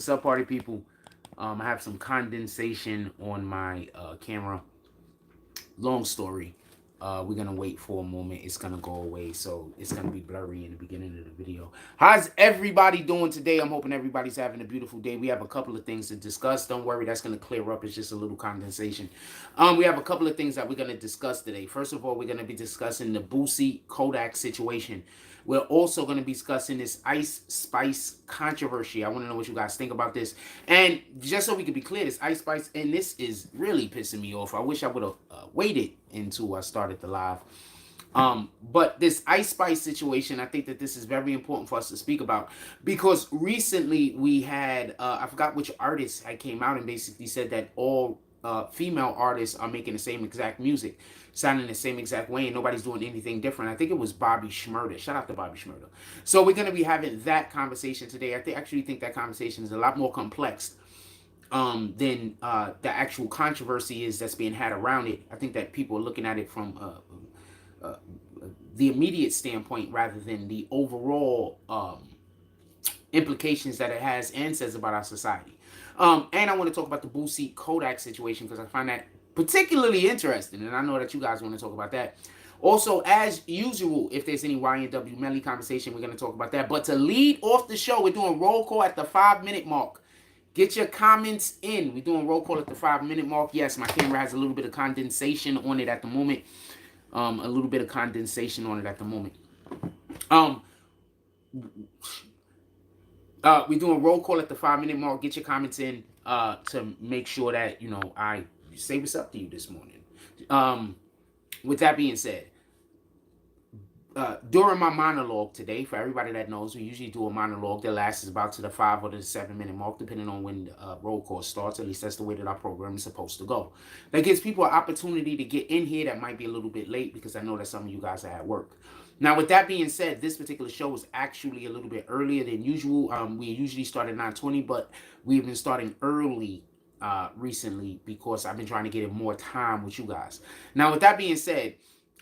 What's up, party people? I have some condensation on my camera. Long story. We're gonna wait for a moment. It's gonna go away, so it's gonna be blurry in the beginning of the video. How's everybody doing today? I'm hoping everybody's having a beautiful day. We have a couple of things to discuss. Don't worry, that's gonna clear up. It's just a little condensation. We have a couple of things that we're gonna discuss today. First of all, we're gonna be discussing the Boosie Kodak situation. We're also going to be discussing this Ice Spice controversy. I want to know what you guys think about this. And just so we can be clear, this Ice Spice, and this is really pissing me off. I wish I would have waited until I started the live. But this Ice Spice situation, I think that this is very important for us to speak about because recently we had, I forgot which artist had came out and basically said that all female artists are making the same exact music, sounding the same exact way, and nobody's doing anything different. I think it was Bobby Shmurda. Shout out to Bobby Shmurda. So we're going to be having that conversation today. Actually think that conversation is a lot more complex than the actual controversy is that's being had around it. I think that people are looking at it from uh, the immediate standpoint rather than the overall implications that it has and says about our society. And I want to talk about the Boosie Kodak situation because I find that particularly interesting, and I know that you guys want to talk about that. Also, as usual, if there's any YNW Melly conversation, we're going to talk about that. But to lead off the show, we're doing roll call at the 5-minute mark. Get your comments in. We're doing roll call at the 5-minute mark. Yes, my camera has a little bit of condensation on it at the moment. We're doing roll call at the 5-minute mark. Get your comments in to make sure that I say what's up to you this morning. With that being said, during my monologue today, for everybody that knows, we usually do a monologue that lasts about to the 5 or the 7-minute mark, depending on when the roll call starts. At least that's the way that our program is supposed to go. That gives people an opportunity to get in here that might be a little bit late because I know that some of you guys are at work. Now, with that being said, this particular show was actually a little bit earlier than usual. We usually start at 9:20, but we've been starting early recently because I've been trying to get in more time with you guys. Now, with that being said,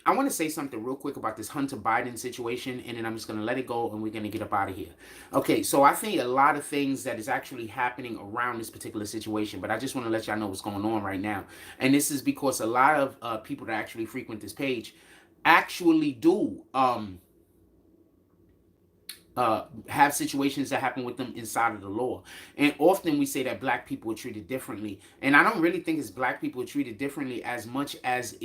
I want to say something real quick about this Hunter Biden situation, and then I'm just going to let it go, and we're going to get up out of here. Okay, so I think a lot of things that is actually happening around this particular situation, but I just want to let y'all know what's going on right now. And this is because a lot of people that actually frequent this page actually do have situations that happen with them inside of the law. And often we say that black people are treated differently. And I don't really think it's black people are treated differently as much as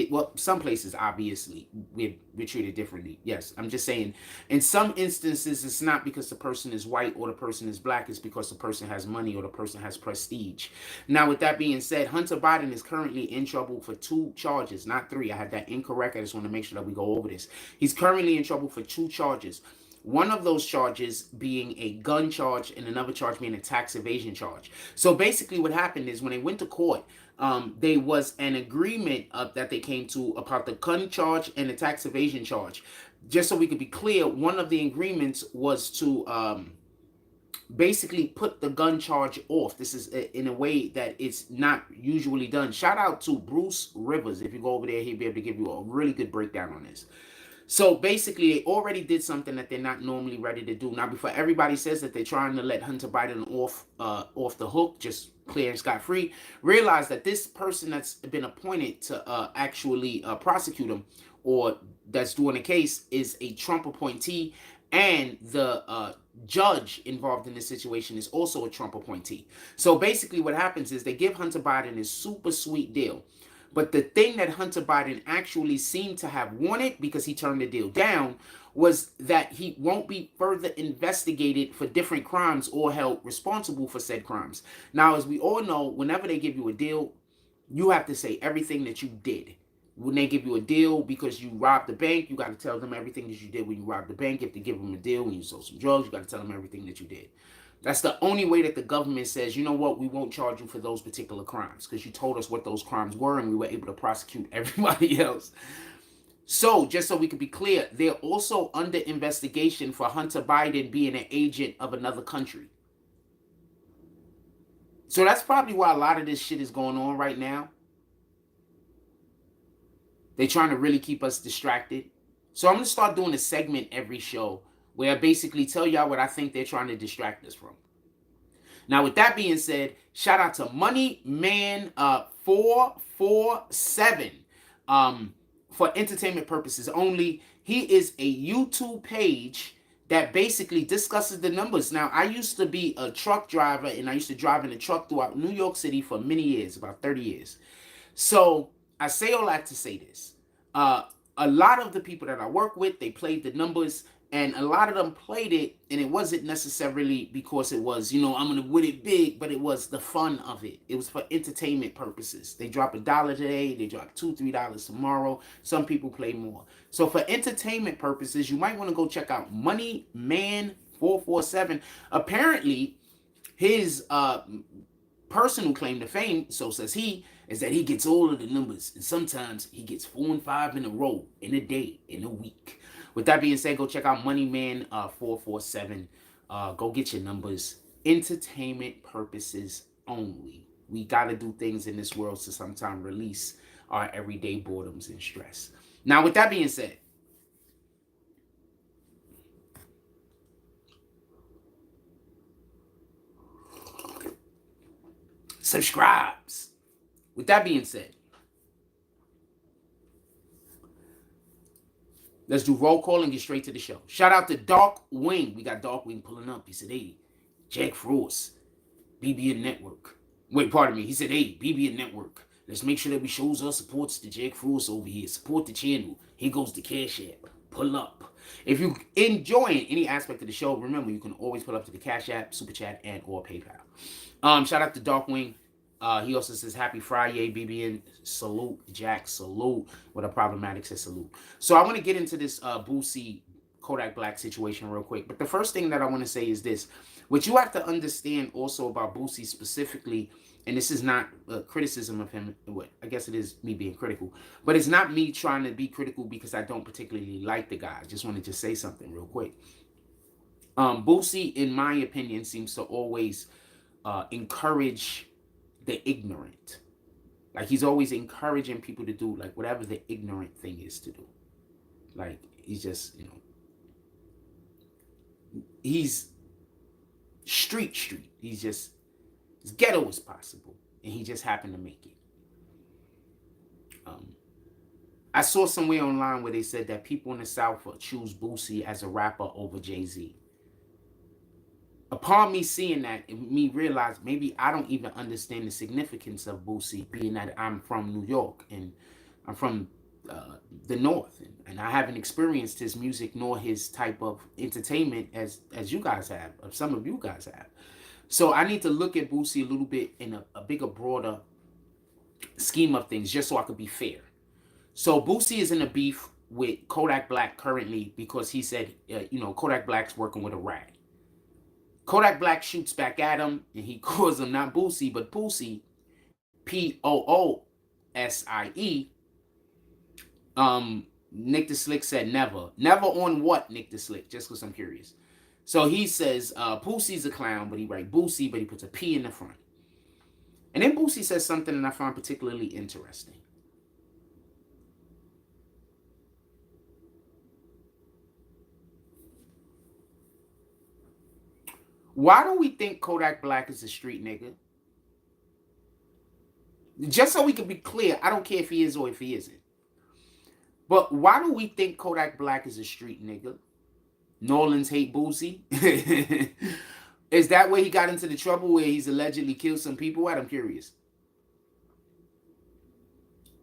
well, some places, obviously, we're treated differently. Yes, I'm just saying, in some instances, it's not because the person is white or the person is black. It's because the person has money or the person has prestige. Now, with that being said, Hunter Biden is currently in trouble for 2 charges, not 3. I had that incorrect. I just want to make sure that we go over this. He's currently in trouble for 2 charges. One of those charges being a gun charge and another charge being a tax evasion charge. So basically what happened is when they went to court, there was an agreement that they came to about the gun charge and the tax evasion charge. Just so we could be clear, one of the agreements was to basically put the gun charge off. This is in a way that it's not usually done. Shout out to Bruce Rivers. If you go over there, he'll be able to give you a really good breakdown on this. So basically, they already did something that they're not normally ready to do. Now, before everybody says that they're trying to let Hunter Biden off the hook, just clear and scot-free, realize that this person that's been appointed to actually prosecute him or that's doing the case is a Trump appointee, and the judge involved in this situation is also a Trump appointee. So basically what happens is they give Hunter Biden this super sweet deal. But the thing that Hunter Biden actually seemed to have wanted, because he turned the deal down, was that he won't be further investigated for different crimes or held responsible for said crimes. Now, as we all know, whenever they give you a deal, you have to say everything that you did. When they give you a deal because you robbed the bank, you got to tell them everything that you did when you robbed the bank. If they give them a deal when you sold some drugs, you got to tell them everything that you did. That's the only way that the government says, you know what, we won't charge you for those particular crimes because you told us what those crimes were and we were able to prosecute everybody else. So, just so we can be clear, they're also under investigation for Hunter Biden being an agent of another country. So that's probably why a lot of this shit is going on right now. They're trying to really keep us distracted. So I'm going to start doing a segment every show where I basically tell y'all what I think they're trying to distract us from. Now, with that being said, shout out to Money Man 447 for entertainment purposes only. He is a YouTube page that basically discusses the numbers. Now, I used to be a truck driver, and I used to drive in a truck throughout New York City for many years, about 30 years. So I say all that to say this. A lot of the people that I work with, they played the numbers, and a lot of them played it, and it wasn't necessarily because it was, I'm going to win it big, but it was the fun of it. It was for entertainment purposes. They drop $1 today, they drop $2, $3 tomorrow. Some people play more. So for entertainment purposes, you might want to go check out Money Man 447. Apparently, his personal claim to fame, so says he, is that he gets all of the numbers, and sometimes he gets 4 and 5 in a row, in a day, in a week. With that being said, go check out Moneyman 447. Go get your numbers. Entertainment purposes only. We got to do things in this world to sometimes release our everyday boredoms and stress. Now, with that being said, subscribes. With that being said, let's do roll call and get straight to the show. Shout out to Dark Wing. We got Dark Wing pulling up. He said, hey, Jack Frost, BBN Network. Wait, pardon me. He said, hey, BBN Network. Let's make sure that we shows our supports to Jack Frost over here. Support the channel. Here goes the Cash App. Pull up. If you enjoying any aspect of the show, remember, you can always pull up to the Cash App, Super Chat, and or PayPal. Shout out to Dark Wing. He also says, happy Friday, BBN, salute, Jack, salute, with a problematic says salute. So I want to get into this Boosie Kodak Black situation real quick. But the first thing that I want to say is this. What you have to understand also about Boosie specifically, and this is not a criticism of him, I guess it is me being critical, but it's not me trying to be critical because I don't particularly like the guy. I just wanted to say something real quick. Boosie, in my opinion, seems to always encourage the ignorant. Like, he's always encouraging people to do like whatever the ignorant thing is to do. Like, he's just, he's street. He's just as ghetto as possible, and he just happened to make it. I saw somewhere online where they said that people in the South choose Boosie as a rapper over Jay-Z. Upon me seeing that, and me realize maybe I don't even understand the significance of Boosie, being that I'm from New York and I'm from the North, and I haven't experienced his music nor his type of entertainment as you guys have, or some of you guys have. So I need to look at Boosie a little bit in a bigger, broader scheme of things, just so I could be fair. So Boosie is in a beef with Kodak Black currently because he said, Kodak Black's working with a rat. Kodak Black shoots back at him, and he calls him not Boosie, but Poosie, P-O-O-S-I-E. Nick the Slick said never. Never on what, Nick the Slick? Just because I'm curious. So he says, Poosie's a clown, but he writes Boosie, but he puts a P in the front. And then Boosie says something that I find particularly interesting. Why do we think Kodak Black is a street nigga? Just so we can be clear, I don't care if he is or if he isn't. But why do we think Kodak Black is a street nigga? Norlands hate Boosie? Is that where he got into the trouble where he's allegedly killed some people at? I'm curious.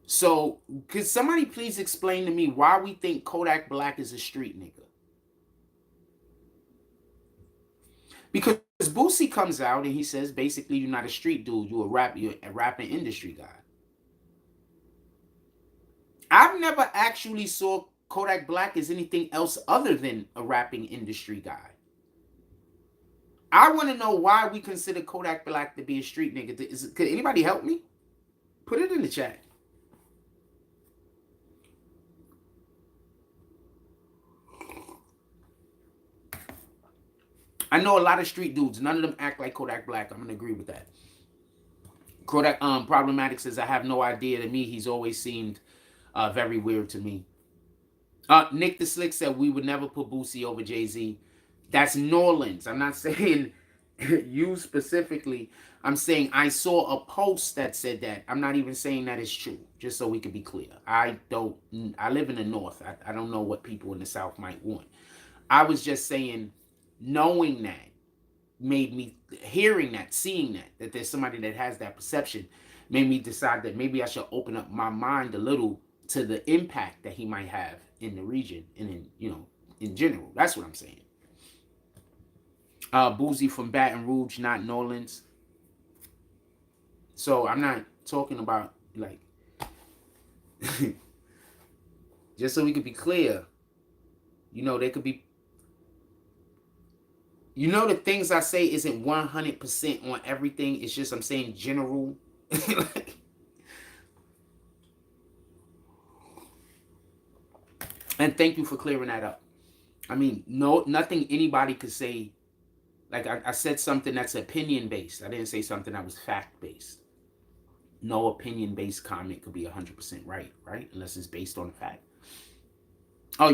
So, could somebody please explain to me why we think Kodak Black is a street nigga? Because Boosie comes out and he says, basically, you're not a street dude. You're a rapping industry guy. I've never actually saw Kodak Black as anything else other than a rapping industry guy. I want to know why we consider Kodak Black to be a street nigga. Could anybody help me? Put it in the chat. I know a lot of street dudes. None of them act like Kodak Black. I'm going to agree with that. Kodak Problematic says, I have no idea. To me, he's always seemed very weird to me. Nick the Slick said, we would never put Boosie over Jay-Z. That's Norlands. I'm not saying You specifically, I'm saying I saw a post that said that. I'm not even saying that it's true, just so we can be clear. I live in the North. I don't know what people in the South might want. I was just saying, knowing that made me, hearing that, seeing that there's somebody that has that perception, made me decide that maybe I should open up my mind a little to the impact that he might have in the region and in general. That's what I'm saying. Boozy from Baton Rouge, not New Orleans. So I'm not talking about like just so we could be clear, they could be, the things I say isn't 100% on everything. It's just I'm saying general. And thank you for clearing that up. I mean, nothing anybody could say. Like I said something that's opinion based. I didn't say something that was fact based. No opinion based comment could be 100% right? Unless it's based on fact. Oh,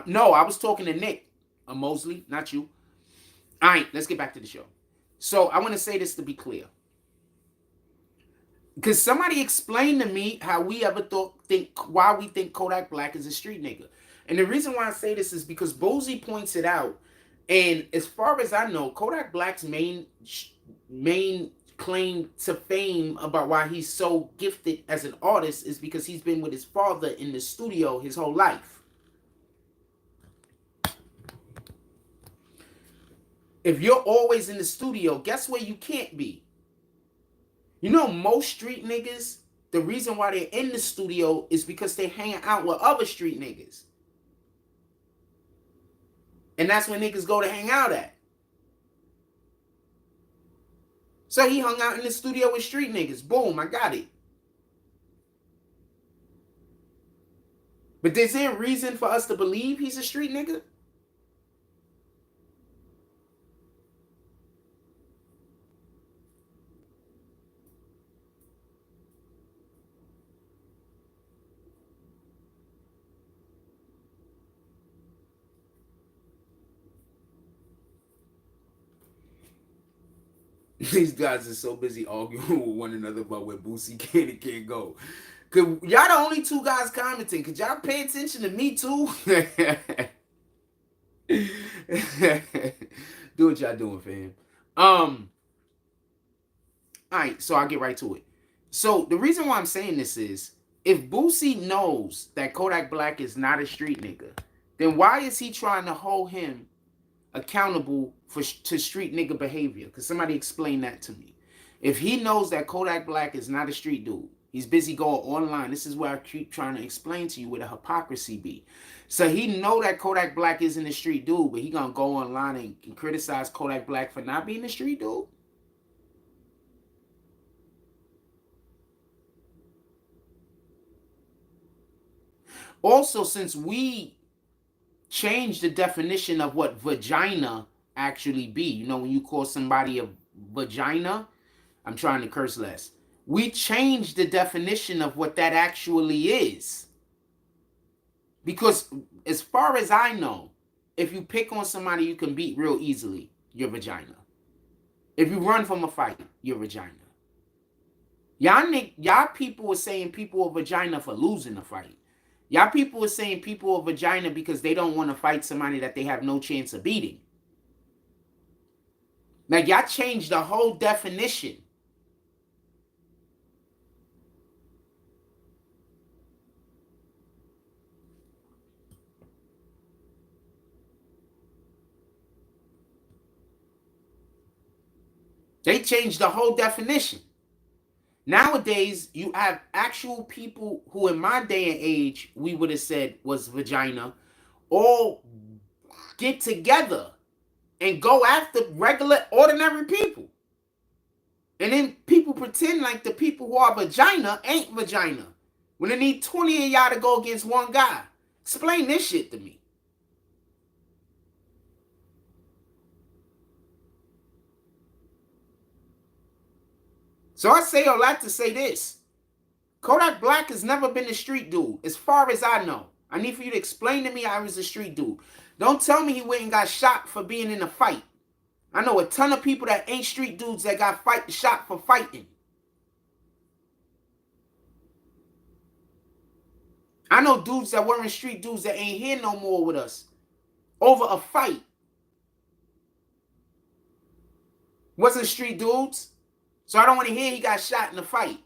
no, I was talking to Nick Mosley, not you. All right, let's get back to the show. So I want to say this to be clear. Because somebody explained to me how we ever why we think Kodak Black is a street nigga. And the reason why I say this is because Boozy points it out. And as far as I know, Kodak Black's main claim to fame about why he's so gifted as an artist is because he's been with his father in the studio his whole life. If you're always in the studio, guess where you can't be? Most street niggas, the reason why they're in the studio is because they hang out with other street niggas. And that's where niggas go to hang out at. So he hung out in the studio with street niggas. Boom, I got it. But is there a reason for us to believe he's a street nigga? These guys are so busy arguing with one another about where Boosie can and can't go. Y'all the only two guys commenting. Could y'all pay attention to me too? Do what y'all doing, fam. Alright, so I'll get right to it. So the reason why I'm saying this is, if Boosie knows that Kodak Black is not a street nigga, then why is he trying to hold him accountable to street nigga behavior? Because somebody explain that to me. If he knows that Kodak Black is not a street dude, he's busy going online. This is where I keep trying to explain to you where the hypocrisy be. So he know that Kodak Black isn't a street dude, but he gonna go online and criticize Kodak Black for not being a street dude? Also, since we changed the definition of what vagina actually be, when you call somebody a vagina, I'm trying to curse less. We changed the definition of what that actually is. Because as far as I know, if you pick on somebody you can beat real easily, you're vagina. If you run from a fight, you're vagina. Y'all people are saying people are vagina for losing a fight. Y'all people are saying people are vagina because they don't want to fight somebody that they have no chance of beating. Like, y'all changed the whole definition. They changed the whole definition. Nowadays, you have actual people who in my day and age, we would have said was vagina, all get together and go after regular, ordinary people. And then people pretend like the people who are vagina ain't vagina. When they need 20 of y'all to go against one guy. Explain this shit to me. So I say all that to say this. Kodak Black has never been a street dude, as far as I know. I need for you to explain to me how he was a street dude. Don't tell me he went and got shot for being in a fight. I know a ton of people that ain't street dudes that got shot for fighting. I know dudes that weren't street dudes that ain't here no more with us over a fight. Wasn't street dudes. So I don't want to hear he got shot in a fight.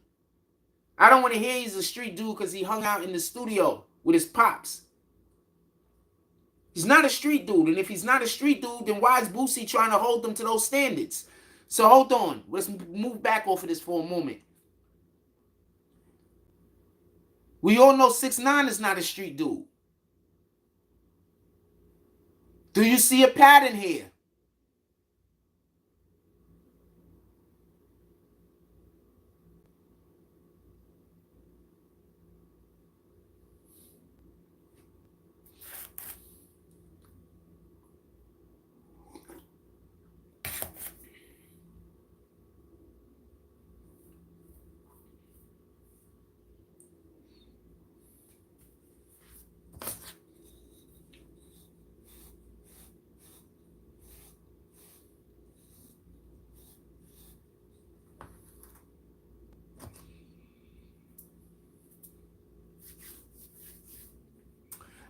I don't want to hear he's a street dude because he hung out in the studio with his pops. He's not a street dude. And if he's not a street dude, then why is Boosie trying to hold them to those standards? So hold on. Let's move back off of this for a moment. We all know 6ix9ine is not a street dude. Do you see a pattern here?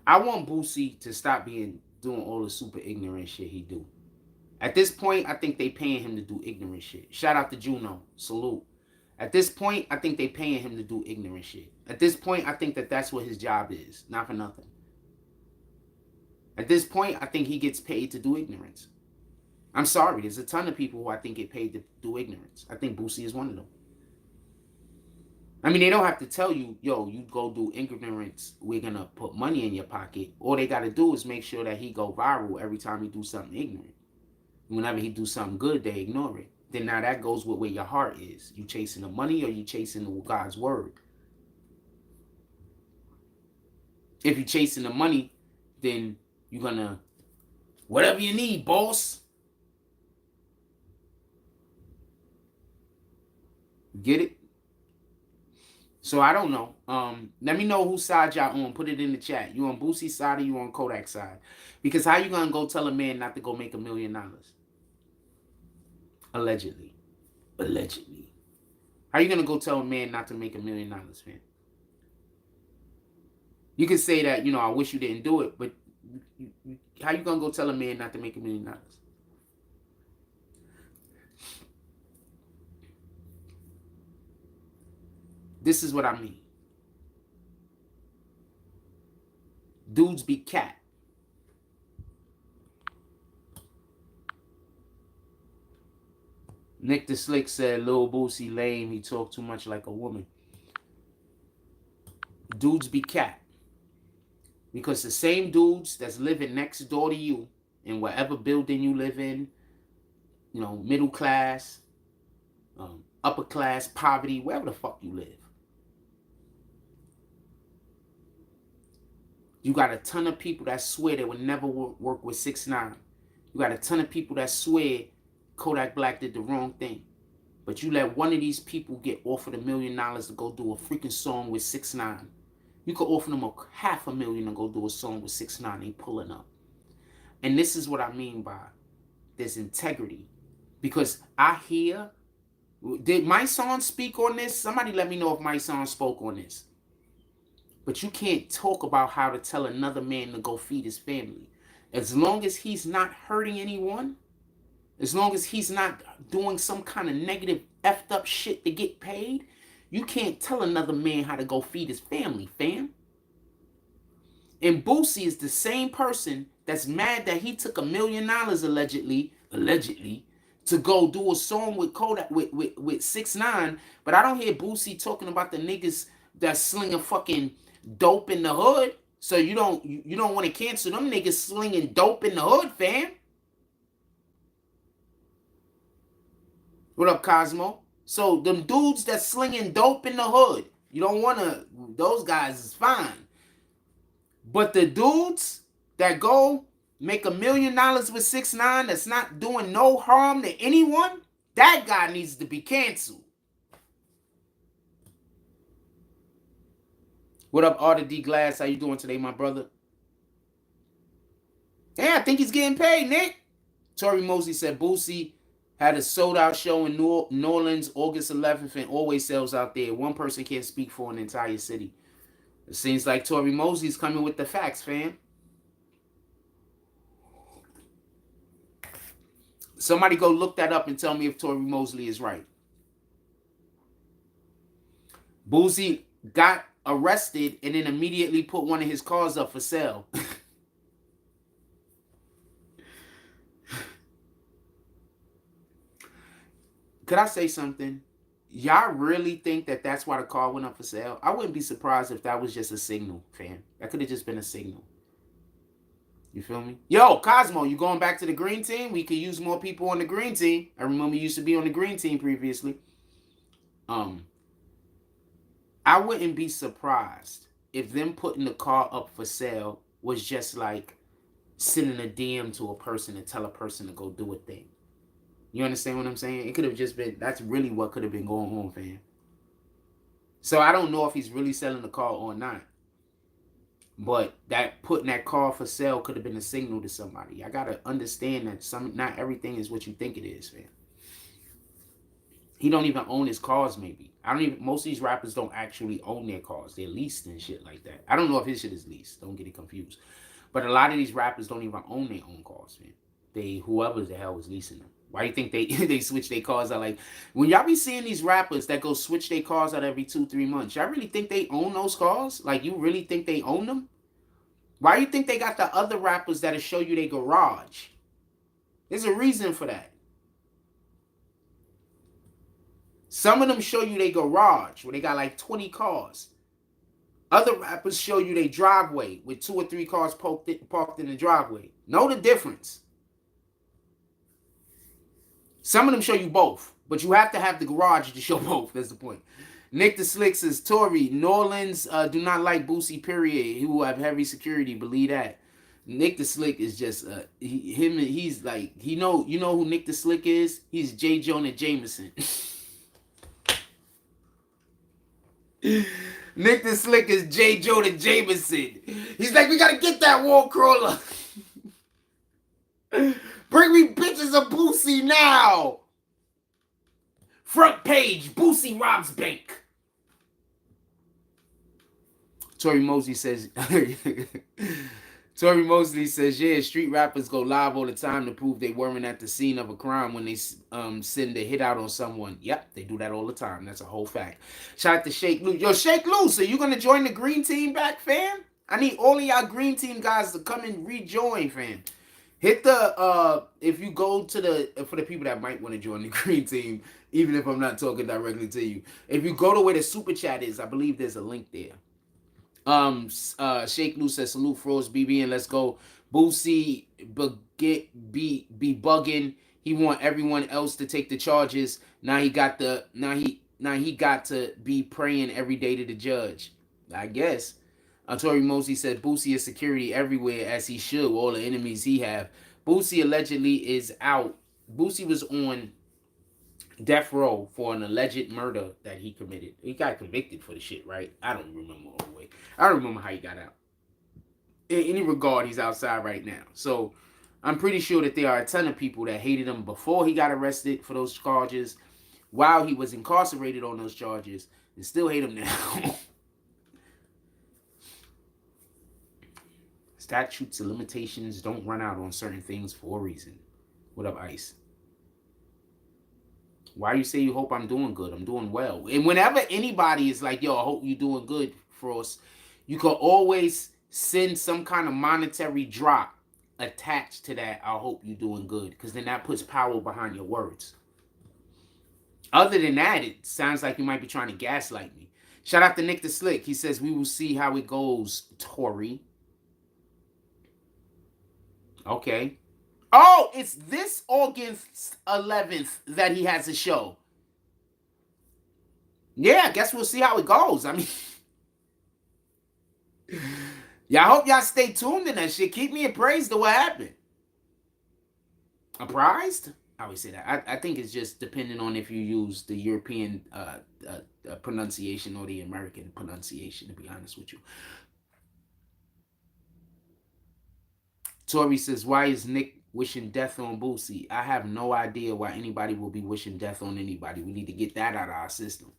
I want Boosie to stop doing all the super ignorant shit he do. At this point, I think they paying him to do ignorant shit. Shout out to Juno. Salute. At this point, I think they paying him to do ignorant shit. At this point, I think that's what his job is. Not for nothing. At this point, I think he gets paid to do ignorance. I'm sorry. There's a ton of people who I think get paid to do ignorance. I think Boosie is one of them. I mean, they don't have to tell you, yo, you go do ignorance, we're going to put money in your pocket. All they got to do is make sure that he go viral every time he do something ignorant. Whenever he do something good, they ignore it. Then now that goes with where your heart is. You chasing the money or you chasing God's word? If you chasing the money, then you're going to, whatever you need, boss. Get it? So I don't know. Let me know whose side y'all on. Put it in the chat. You on Boosie's side or you on Kodak's side? Because how you gonna go tell a man not to go make $1 million? Allegedly. Allegedly. How you gonna go tell a man not to make $1 million, man? You can say that, I wish you didn't do it, but how you gonna go tell a man not to make $1 million? This is what I mean. Dudes be cat. Nick the Slick said, Lil Boosie lame. He talk too much like a woman. Dudes be cat. Because the same dudes that's living next door to you in whatever building you live in, middle class, upper class, poverty, wherever the fuck you live. You got a ton of people that swear they would never work with 6ix9ine. You got a ton of people that swear Kodak Black did the wrong thing. But you let one of these people get offered $1 million to go do a freaking song with 6ix9ine. You could offer them $500,000 to go do a song with 6ix9ine. They pulling up. And this is what I mean by there's integrity. Because I hear, did my song speak on this? Somebody let me know if my song spoke on this. But you can't talk about how to tell another man to go feed his family. As long as he's not hurting anyone, as long as he's not doing some kind of negative, effed up shit to get paid, you can't tell another man how to go feed his family, fam. And Boosie is the same person that's mad that he took $1 million allegedly, to go do a song with Kodak with 6ix9ine. But I don't hear Boosie talking about the niggas that's slinging fucking dope in the hood. So you don't want to cancel them niggas slinging dope in the hood, fam. What up, Cosmo? So them dudes that's slinging dope in the hood, you don't want to, those guys is fine. But the dudes that go make $1 million with 6ix9ine that's not doing no harm to anyone, that guy needs to be canceled. What up, Arthur D. Glass? How you doing today, my brother? Yeah, I think he's getting paid, Nick. Tori Mosley said Boosie had a sold-out show in New Orleans August 11th and always sells out there. One person can't speak for an entire city. It seems like Tori Mosley's coming with the facts, fam. Somebody go look that up and tell me if Tori Mosley is right. Boosie got arrested and then immediately put one of his cars up for sale. Could I say something? Y'all really think that that's why the car went up for sale? I wouldn't be surprised if that was just a signal, fam. That could have just been a signal. You feel me? Yo, Cosmo, you going back to the green team? We could use more people on the green team. I remember you used to be on the green team previously. I wouldn't be surprised if them putting the car up for sale was just like sending a DM to a person and tell a person to go do a thing. You understand what I'm saying? It could have just been, that's really what could have been going on, fam. So I don't know if he's really selling the car or not. But that putting that car for sale could have been a signal to somebody. I gotta understand that not everything is what you think it is, fam. He don't even own his cars, maybe. Most of these rappers don't actually own their cars. They're leased and shit like that. I don't know if his shit is leased. Don't get it confused. But a lot of these rappers don't even own their own cars, man. Whoever the hell is leasing them. Why do you think they switch their cars out? Like, when y'all be seeing these rappers that go switch their cars out every 2-3 months, y'all really think they own those cars? Like, you really think they own them? Why do you think they got the other rappers that'll show you their garage? There's a reason for that. Some of them show you their garage where they got like 20 cars. Other rappers show you their driveway with 2 or 3 cars parked in the driveway. Know the difference. Some of them show you both, but you have to have the garage to show both. That's the point. Nick the Slick says, Tory, New Orleans do not like Boosie, period. He will have heavy security, believe that. Nick the Slick is just, he's like, you know who Nick the Slick is? He's J. Jonah Jameson. Nick the Slick is J. Jonah Jameson. He's like, we gotta get that wall crawler. Bring me pictures of Boosie now. Front page, Boosie robs bank. Tori Mosley says, yeah, street rappers go live all the time to prove they weren't at the scene of a crime when they send a hit out on someone. Yep, they do that all the time. That's a whole fact. Shout out to Shake Loose. Yo, Shake Loose, are you going to join the green team back, fam? I need all of y'all green team guys to come and rejoin, fam. Hit the, if you go to for the people that might want to join the green team, even if I'm not talking directly to you, if you go to where the super chat is, I believe there's a link there. Shake Loose says, salute Froze BB and let's go. Boosie be bugging. He want everyone else to take the charges. Now he got to be praying every day to the judge. I guess. Tori Mosley said Boosie is security everywhere as he should. All the enemies he have. Boosie allegedly is out. Boosie was on death row for an alleged murder that he committed. He got convicted for the shit, right? I don't remember all the way. I don't remember how he got out. In any regard, he's outside right now. So I'm pretty sure that there are a ton of people that hated him before he got arrested for those charges, while he was incarcerated on those charges, and still hate him now. Statutes and limitations don't run out on certain things for a reason. What up, Ice? Why you say you hope I'm doing good? I'm doing well. And whenever anybody is like, yo, I hope you're doing good, Frost, you can always send some kind of monetary drop attached to that, I hope you're doing good. Because then that puts power behind your words. Other than that, it sounds like you might be trying to gaslight me. Shout out to Nick the Slick. He says, we will see how it goes, Tory. Okay. Oh, it's this August 11th that he has a show. Yeah, I guess we'll see how it goes. I mean, yeah, I hope y'all stay tuned in that shit. Keep me appraised of what happened. Apprised? I always say that. I think it's just depending on if you use the European pronunciation or the American pronunciation, to be honest with you. Tori says, why is Nick Wishing death on Boosie. I have no idea why anybody will be wishing death on anybody. We need to get that out of our system.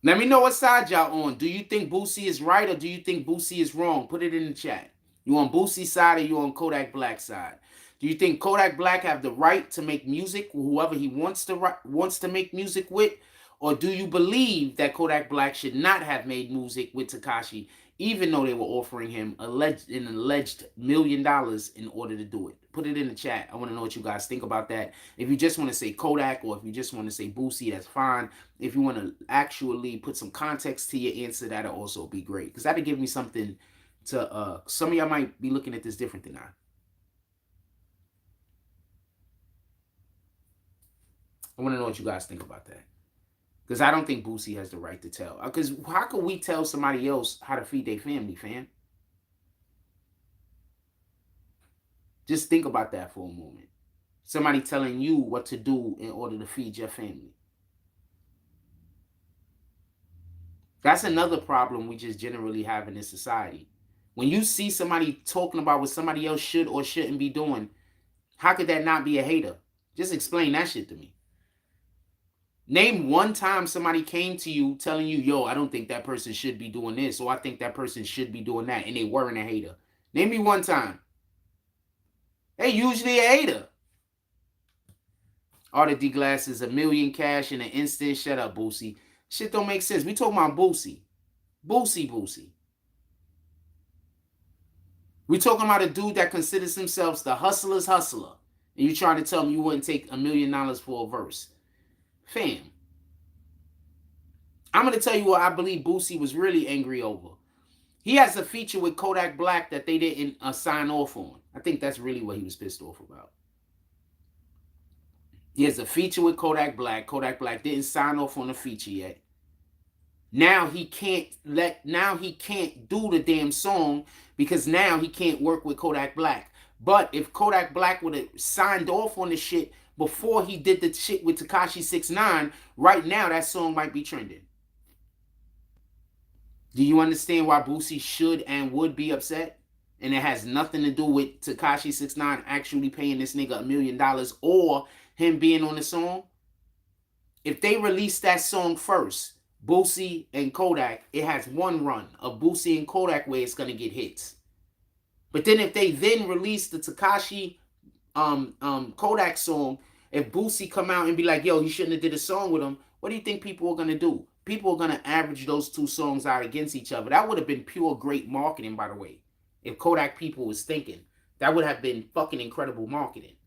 Let me know what side y'all on. Do you think Boosie is right or do you think Boosie is wrong? Put it in the chat. You on Boosie's side or you on Kodak Black's side? Do you think Kodak Black have the right to make music with whoever he wants to make music with? Or do you believe that Kodak Black should not have made music with Tekashi, even though they were offering him an alleged $1 million in order to do it? Put it in the chat. I want to know what you guys think about that. If you just want to say Kodak or if you just want to say Boosie, that's fine. If you want to actually put some context to your answer, that'll also be great. Because that'll give me something to, some of y'all might be looking at this different than I. I want to know what you guys think about that. Because I don't think Boosie has the right to tell. Because how could we tell somebody else how to feed their family, fam? Just think about that for a moment. Somebody telling you what to do in order to feed your family. That's another problem we just generally have in this society. When you see somebody talking about what somebody else should or shouldn't be doing, how could that not be a hater? Just explain that shit to me. Name one time somebody came to you telling you, yo, I don't think that person should be doing this, or I think that person should be doing that, and they weren't a hater. Name me one time. They usually a hater. All the D-Glass is $1 million cash in an instant. Shut up, Boosie. Shit don't make sense. We talking about Boosie. Boosie. We talking about a dude that considers himself the hustler's hustler. And you trying to tell me you wouldn't take $1 million for a verse. Fam. I'm going to tell you what I believe Boosie was really angry over. He has a feature with Kodak Black that they didn't sign off on. I think that's really what he was pissed off about. He has a feature with Kodak Black. Kodak Black didn't sign off on the feature yet. Now he can't do the damn song because now he can't work with Kodak Black. But if Kodak Black would have signed off on the shit before he did the shit with Tekashi 6ix9ine, right now that song might be trending. Do you understand why Boosie should and would be upset? And it has nothing to do with Tekashi 6ix9ine actually paying this nigga $1 million or him being on the song. If they release that song first, Boosie and Kodak, it has one run of Boosie and Kodak where it's going to get hits. But then if they then release the Tekashi Kodak song, if Boosie come out and be like, yo, he shouldn't have did a song with him, what do you think people are going to do? People are going to average those two songs out against each other. That would have been pure great marketing, by the way. If Kodak people was thinking, that would have been fucking incredible marketing.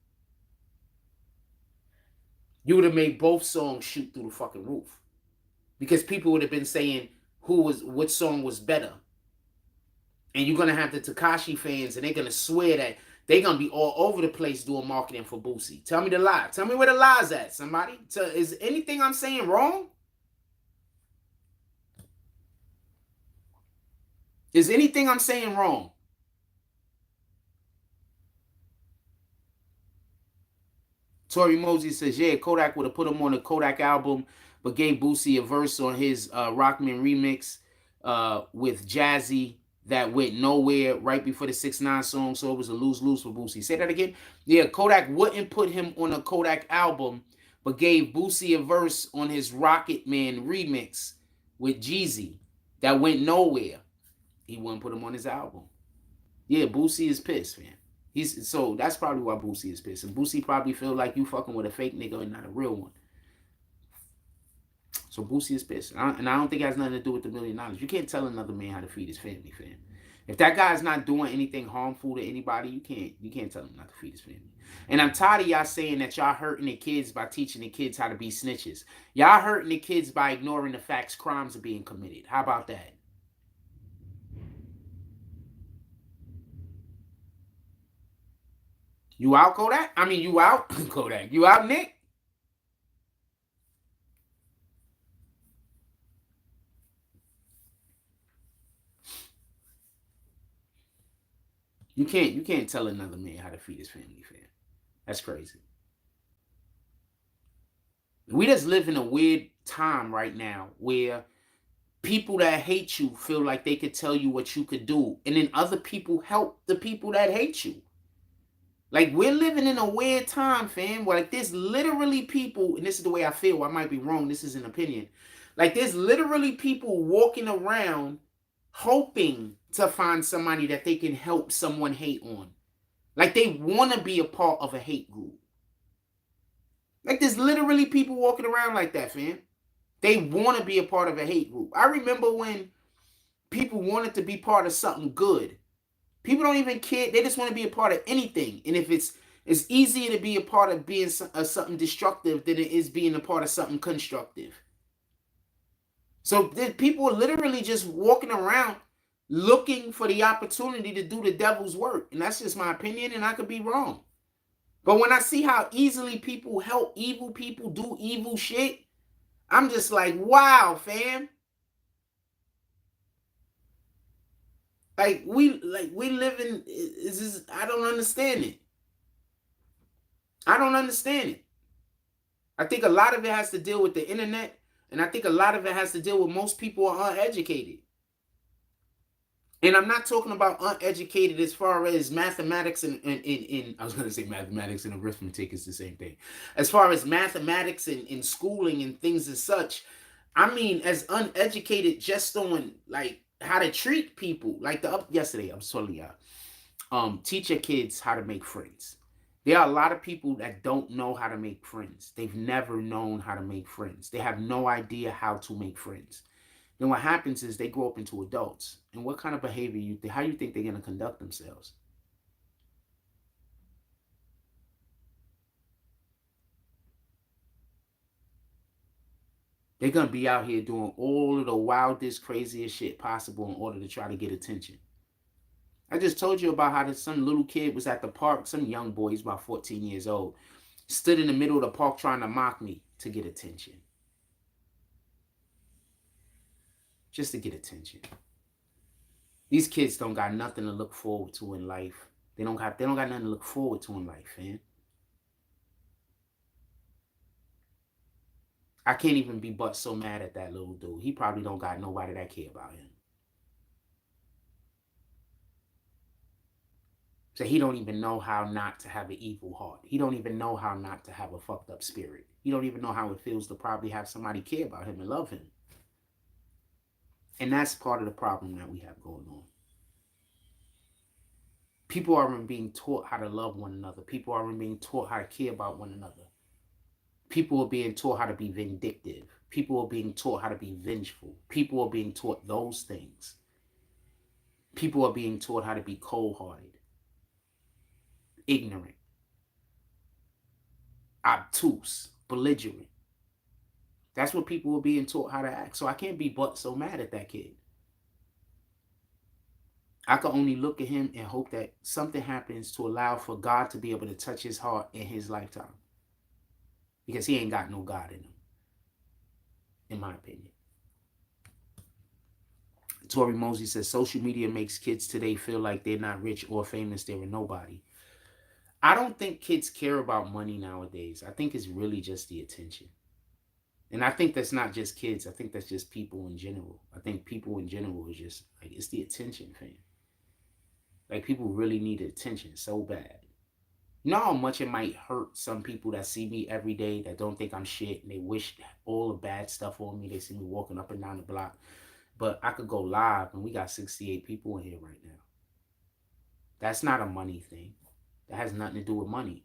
You would have made both songs shoot through the fucking roof. Because people would have been saying which song was better. And you're going to have the Tekashi fans and they're going to swear that they're going to be all over the place doing marketing for Boosie. Tell me the lie. Tell me where the lie's at, somebody. Is anything I'm saying wrong? Is anything I'm saying wrong? Tori Mosey says, yeah, Kodak would have put him on a Kodak album, but gave Boosie a verse on his Rockman remix with Jazzy that went nowhere right before the 6ix9ine song, so it was a lose-lose for Boosie. Say that again? Yeah, Kodak wouldn't put him on a Kodak album, but gave Boosie a verse on his Rocket Man remix with Jeezy that went nowhere. He wouldn't put him on his album. Yeah, Boosie is pissed, man. So that's probably why Boosie is pissed. And Boosie probably feel like you fucking with a fake nigga and not a real one. So Boosie is pissed. And I don't think it has nothing to do with the $1 million. You can't tell another man how to feed his family, fam. If that guy's not doing anything harmful to anybody, you can't tell him not to feed his family. And I'm tired of y'all saying that y'all hurting the kids by teaching the kids how to be snitches. Y'all hurting the kids by ignoring the facts crimes are being committed. How about that? You out, Kodak? I mean, you out, Kodak. You out, Nick? You can't tell another man how to feed his family, fam. That's crazy. We just live in a weird time right now where People that hate you feel like they could tell you what you could do, and then other people help the people that hate you. Like, we're living in a weird time, fam, where like there's literally people, and this is the way I feel, I might be wrong, this is an opinion. Like, there's literally people walking around hoping to find somebody that they can help someone hate on. Like, they want to be a part of a hate group. Like, there's literally people walking around like that, fam. They want to be a part of a hate group. I remember when people wanted to be part of something good. People don't even care. They just want to be a part of anything. And if it's easier to be a part of being something destructive than it is being a part of something constructive. So people are literally just walking around looking for the opportunity to do the devil's work. And that's just my opinion, and I could be wrong. But when I see how easily people help evil people do evil shit, I'm just like, wow, fam. Like we live in I don't understand it. I don't understand it. I think a lot of it has to deal with the internet, and I think a lot of it has to deal with most people are uneducated. And I'm not talking about uneducated as far as mathematics and I was going to say mathematics and arithmetic is the same thing. As far as mathematics and schooling and things as such, I mean as uneducated just on like how to treat people. Like yesterday, I'm sorry, teach your kids how to make friends. There are a lot of people that don't know how to make friends. They've never known how to make friends. They have no idea how to make friends. Then what happens is they grow up into adults. And what kind of behavior how you think they're going to conduct themselves? They're going to be out here doing all of the wildest, craziest shit possible in order to try to get attention. I just told you about how some little kid was at the park, some young boy, he's about 14 years old, stood in the middle of the park trying to mock me to get attention. Just to get attention. These kids don't got nothing to look forward to in life. They don't got nothing to look forward to in life, man. I can't even be but so mad at that little dude. He probably don't got nobody that care about him. So he don't even know how not to have an evil heart. He don't even know how not to have a fucked up spirit. He don't even know how it feels to probably have somebody care about him and love him. And that's part of the problem that we have going on. People aren't being taught how to love one another. People aren't being taught how to care about one another. People are being taught how to be vindictive. People are being taught how to be vengeful. People are being taught those things. People are being taught how to be cold-hearted, ignorant, obtuse, belligerent. That's what people are being taught how to act. So I can't be but so mad at that kid. I can only look at him and hope that something happens to allow for God to be able to touch his heart in his lifetime. Because he ain't got no God in him, in my opinion. Tori Mosey says, social media makes kids today feel like they're not rich or famous. They're a nobody. I don't think kids care about money nowadays. I think it's really just the attention. And I think that's not just kids. I think that's just people in general. I think people in general is just, like, it's the attention, fam. Like, people really need attention so bad. You know how much it might hurt some people that see me every day that don't think I'm shit and they wish all the bad stuff on me. They see me walking up and down the block. But I could go live and we got 68 people in here right now. That's not a money thing. That has nothing to do with money.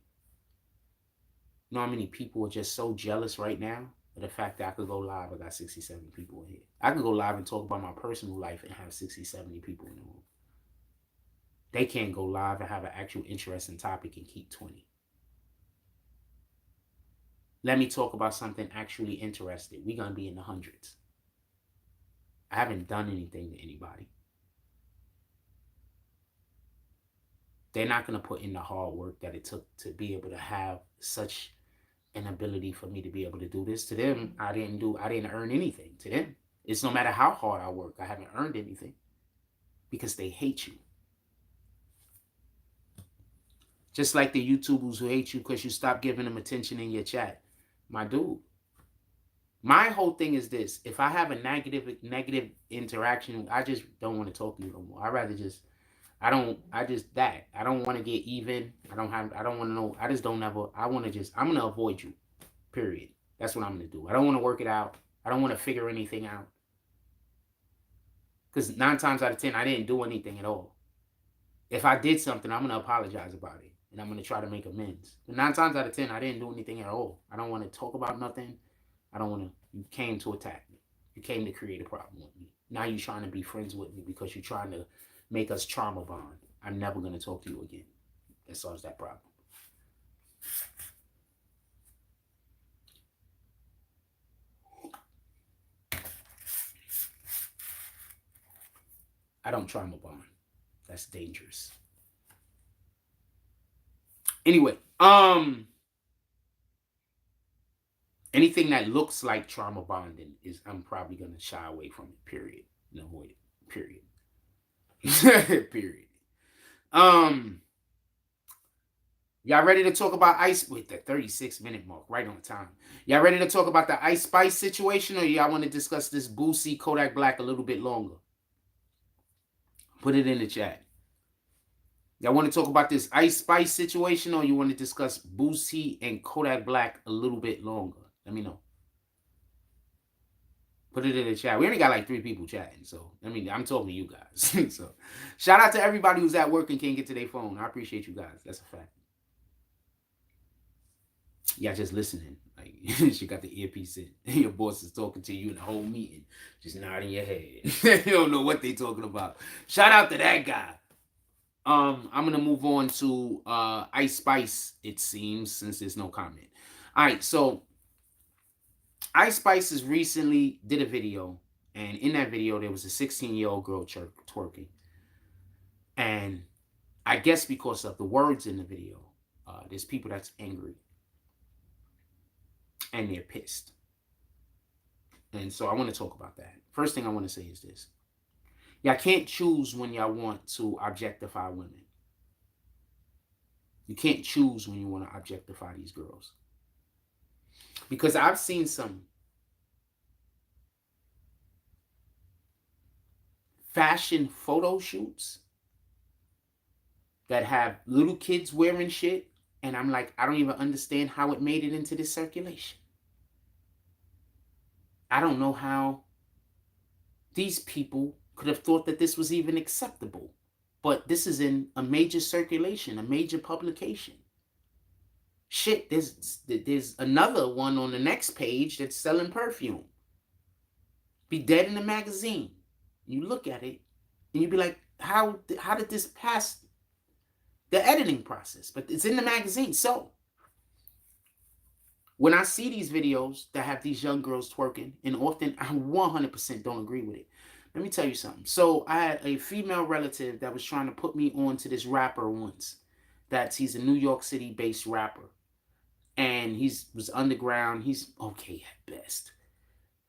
You know how many people are just so jealous right now of the fact that I could go live. I got 67 people in here. I could go live and talk about my personal life and have 60, 70 people in the room. They can't go live and have an actual interesting topic and keep 20. Let me talk about something actually interesting. We're going to be in the hundreds. I haven't done anything to anybody. They're not going to put in the hard work that it took to be able to have such an ability for me to be able to do this. To them, I didn't earn anything. To them, it's no matter how hard I work, I haven't earned anything because they hate you. Just like the YouTubers who hate you because you stop giving them attention in your chat. My dude, My whole thing is this: if I have a negative interaction, I just don't want to talk to you no more. I rather just I just that. I don't want to get even. I don't want to know. I just don't ever I want to just I'm gonna avoid you. Period. That's what I'm gonna do. I don't want to work it out. I don't want to figure anything out. Because 9 times out of 10, I didn't do anything at all. If I did something, I'm gonna apologize about it. And I'm gonna try to make amends. But 9 times out of 10, I didn't do anything at all. I don't want to talk about nothing. I don't want to. You came to attack me. You came to create a problem with me. Now you're trying to be friends with me because you're trying to make us trauma bond. I'm never going to talk to you again. That solves that problem. I don't trauma bond. That's dangerous. Anyway, anything that looks like trauma bonding is I'm probably going to shy away from it. Period. And avoid it. Period. Period. Y'all ready to talk about Ice with the 36-minute mark, right on time? Y'all ready to talk about the Ice Spice situation, or y'all want to discuss this Boosie Kodak Black a little bit longer? Put it in the chat. Y'all want to talk about this Ice Spice situation, or you want to discuss Boosie and Kodak Black a little bit longer? Let me know. Put it in the chat. We only got like 3 people chatting, so I mean, I'm talking to you guys. So, shout out to everybody who's at work and can't get to their phone. I appreciate you guys. That's a fact. Yeah, just listening. Like she got the earpiece in. Your boss is talking to you in the whole meeting, just nodding your head. You don't know what they talking about. Shout out to that guy. I'm gonna move on to Ice Spice. It seems since there's no comment. All right, so Ice Spice has recently did a video, and in that video there was a 16-year-old girl twerking, and I guess because of the words in the video, there's people that's angry and they're pissed. And so I want to talk about that. First thing I want to say is this. Y'all can't choose when y'all want to objectify women. You can't choose when you want to objectify these girls. Because I've seen some fashion photo shoots that have little kids wearing shit, and I'm like, I don't even understand how it made it into this circulation. I don't know how these people could have thought that this was even acceptable. But this is in a major circulation, a major publication. Shit, there's another one on the next page that's selling perfume. Be dead in the magazine. You look at it and you be like, how did this pass the editing process? But it's in the magazine. So when I see these videos that have these young girls twerking, and often I 100% don't agree with it. Let me tell you something. So I had a female relative that was trying to put me on to this rapper once. He's a New York City based rapper. And was underground. He's okay at best.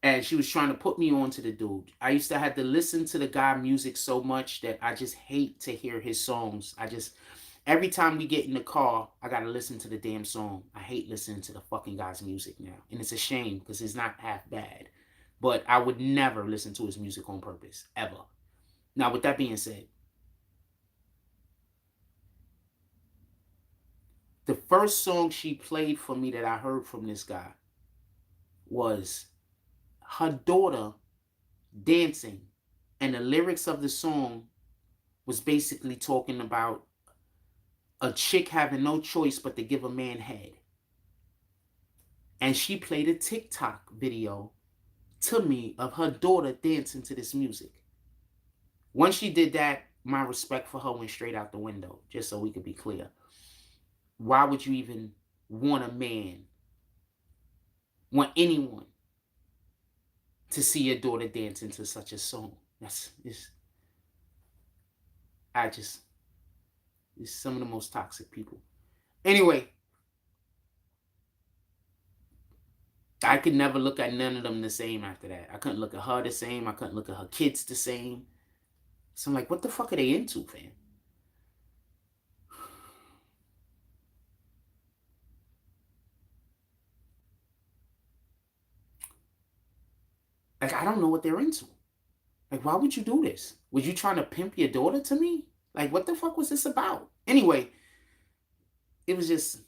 And she was trying to put me on to the dude. I used to have to listen to the guy music so much that I just hate to hear his songs. Every time we get in the car, I gotta listen to the damn song. I hate listening to the fucking guy's music now. And it's a shame because it's not half bad. But I would never listen to his music on purpose, ever. Now, with that being said, the first song she played for me that I heard from this guy was her daughter dancing. And the lyrics of the song was basically talking about a chick having no choice but to give a man head. And she played a TikTok video to me of her daughter dancing to this music. Once she did that, my respect for her went straight out the window, just so we could be clear. Why would you even want anyone to see your daughter dancing to such a song? It's some of the most toxic people. Anyway, I could never look at none of them the same after that. I couldn't look at her the same. I couldn't look at her kids the same. So I'm like, what the fuck are they into, fam? Like, I don't know what they're into. Like, why would you do this? Was you trying to pimp your daughter to me? Like, what the fuck was this about? Anyway, it was just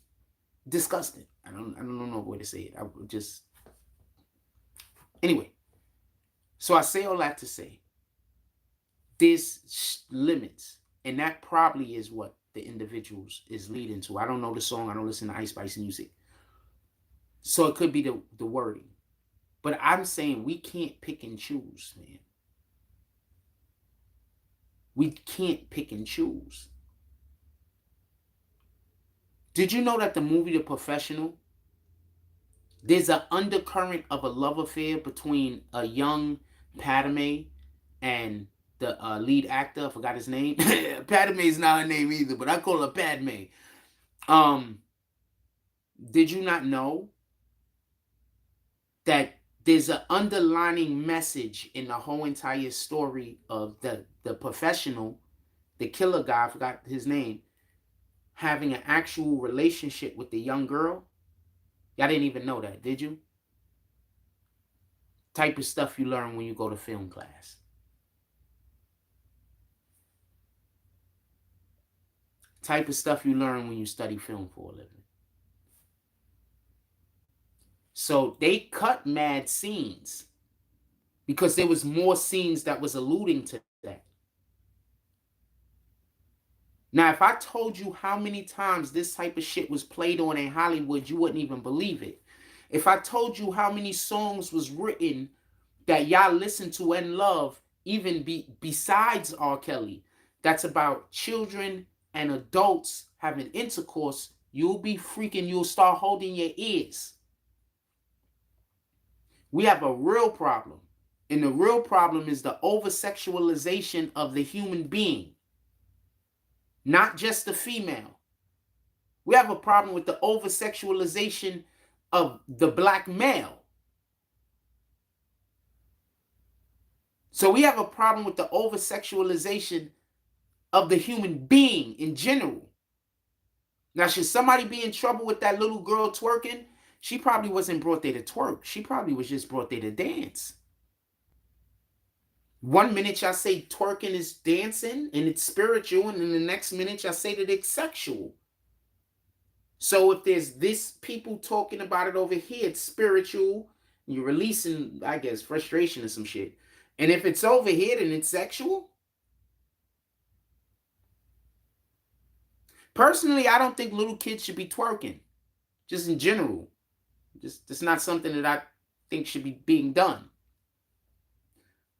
disgusting. I don't know what to say it. I would just anyway. So I say all that to say there's limits, and that probably is what the individuals is leading to. I don't know the song. I don't listen to Ice Spice music, so it could be the wording. But I'm saying we can't pick and choose, man. We can't pick and choose. Did you know that the movie The Professional, there's an undercurrent of a love affair between a young Padme and the lead actor? I forgot his name. Padme is not her name either, but I call her Padme. Did you not know that there's an underlining message in the whole entire story of the Professional, the killer guy, I forgot his name, having an actual relationship with the young girl? Y'all didn't even know that, did you? Type of stuff you learn when you go to film class. Type of stuff you learn when you study film for a living. So they cut mad scenes because there was more scenes that was alluding to that. Now, if I told you how many times this type of shit was played on in Hollywood, you wouldn't even believe it. If I told you how many songs was written that y'all listen to and love, even besides R. Kelly, that's about children and adults having intercourse, you'll be freaking, you'll start holding your ears. We have a real problem. And the real problem is the over-sexualization of the human being. Not just the female. We have a problem with the over-sexualization of the black male. So we have a problem with the over-sexualization of the human being in general. Now, should somebody be in trouble with that little girl twerking? She probably wasn't brought there to twerk. She probably was just brought there to dance. One minute y'all say twerking is dancing and it's spiritual, and then the next minute y'all say that it's sexual. So if there's this people talking about it over here, it's spiritual. You're releasing, I guess, frustration or some shit. And if it's over here, then it's sexual. Personally, I don't think little kids should be twerking. Just in general. It's not something that I think should be being done.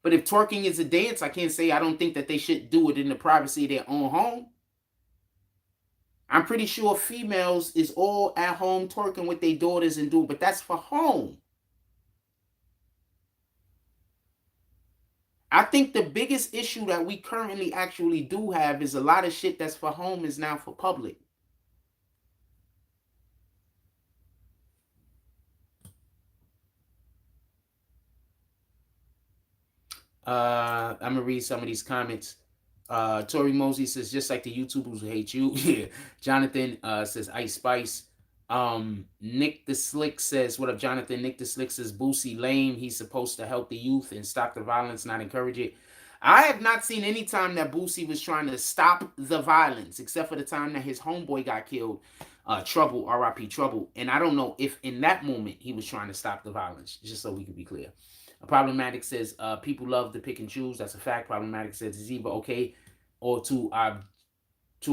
But if twerking is a dance, I can't say I don't think that they should do it in the privacy of their own home. I'm pretty sure females is all at home twerking with their daughters and do, but that's for home. I think the biggest issue that we currently actually do have is a lot of shit that's for home is now for public. I'm gonna read some of these comments. Tori Mosey says, just like the YouTubers who hate you. Yeah. Jonathan says Ice Spice. Nick the Slick says, what up, Jonathan? Nick the Slick says, Boosie lame. He's supposed to help the youth and stop the violence, not encourage it. I have not seen any time that Boosie was trying to stop the violence, except for the time that his homeboy got killed. Trouble, R.I.P. Trouble. And I don't know if in that moment he was trying to stop the violence, just so we can be clear. Problematic says, people love to pick and choose. That's a fact. Problematic says, it's either okay or too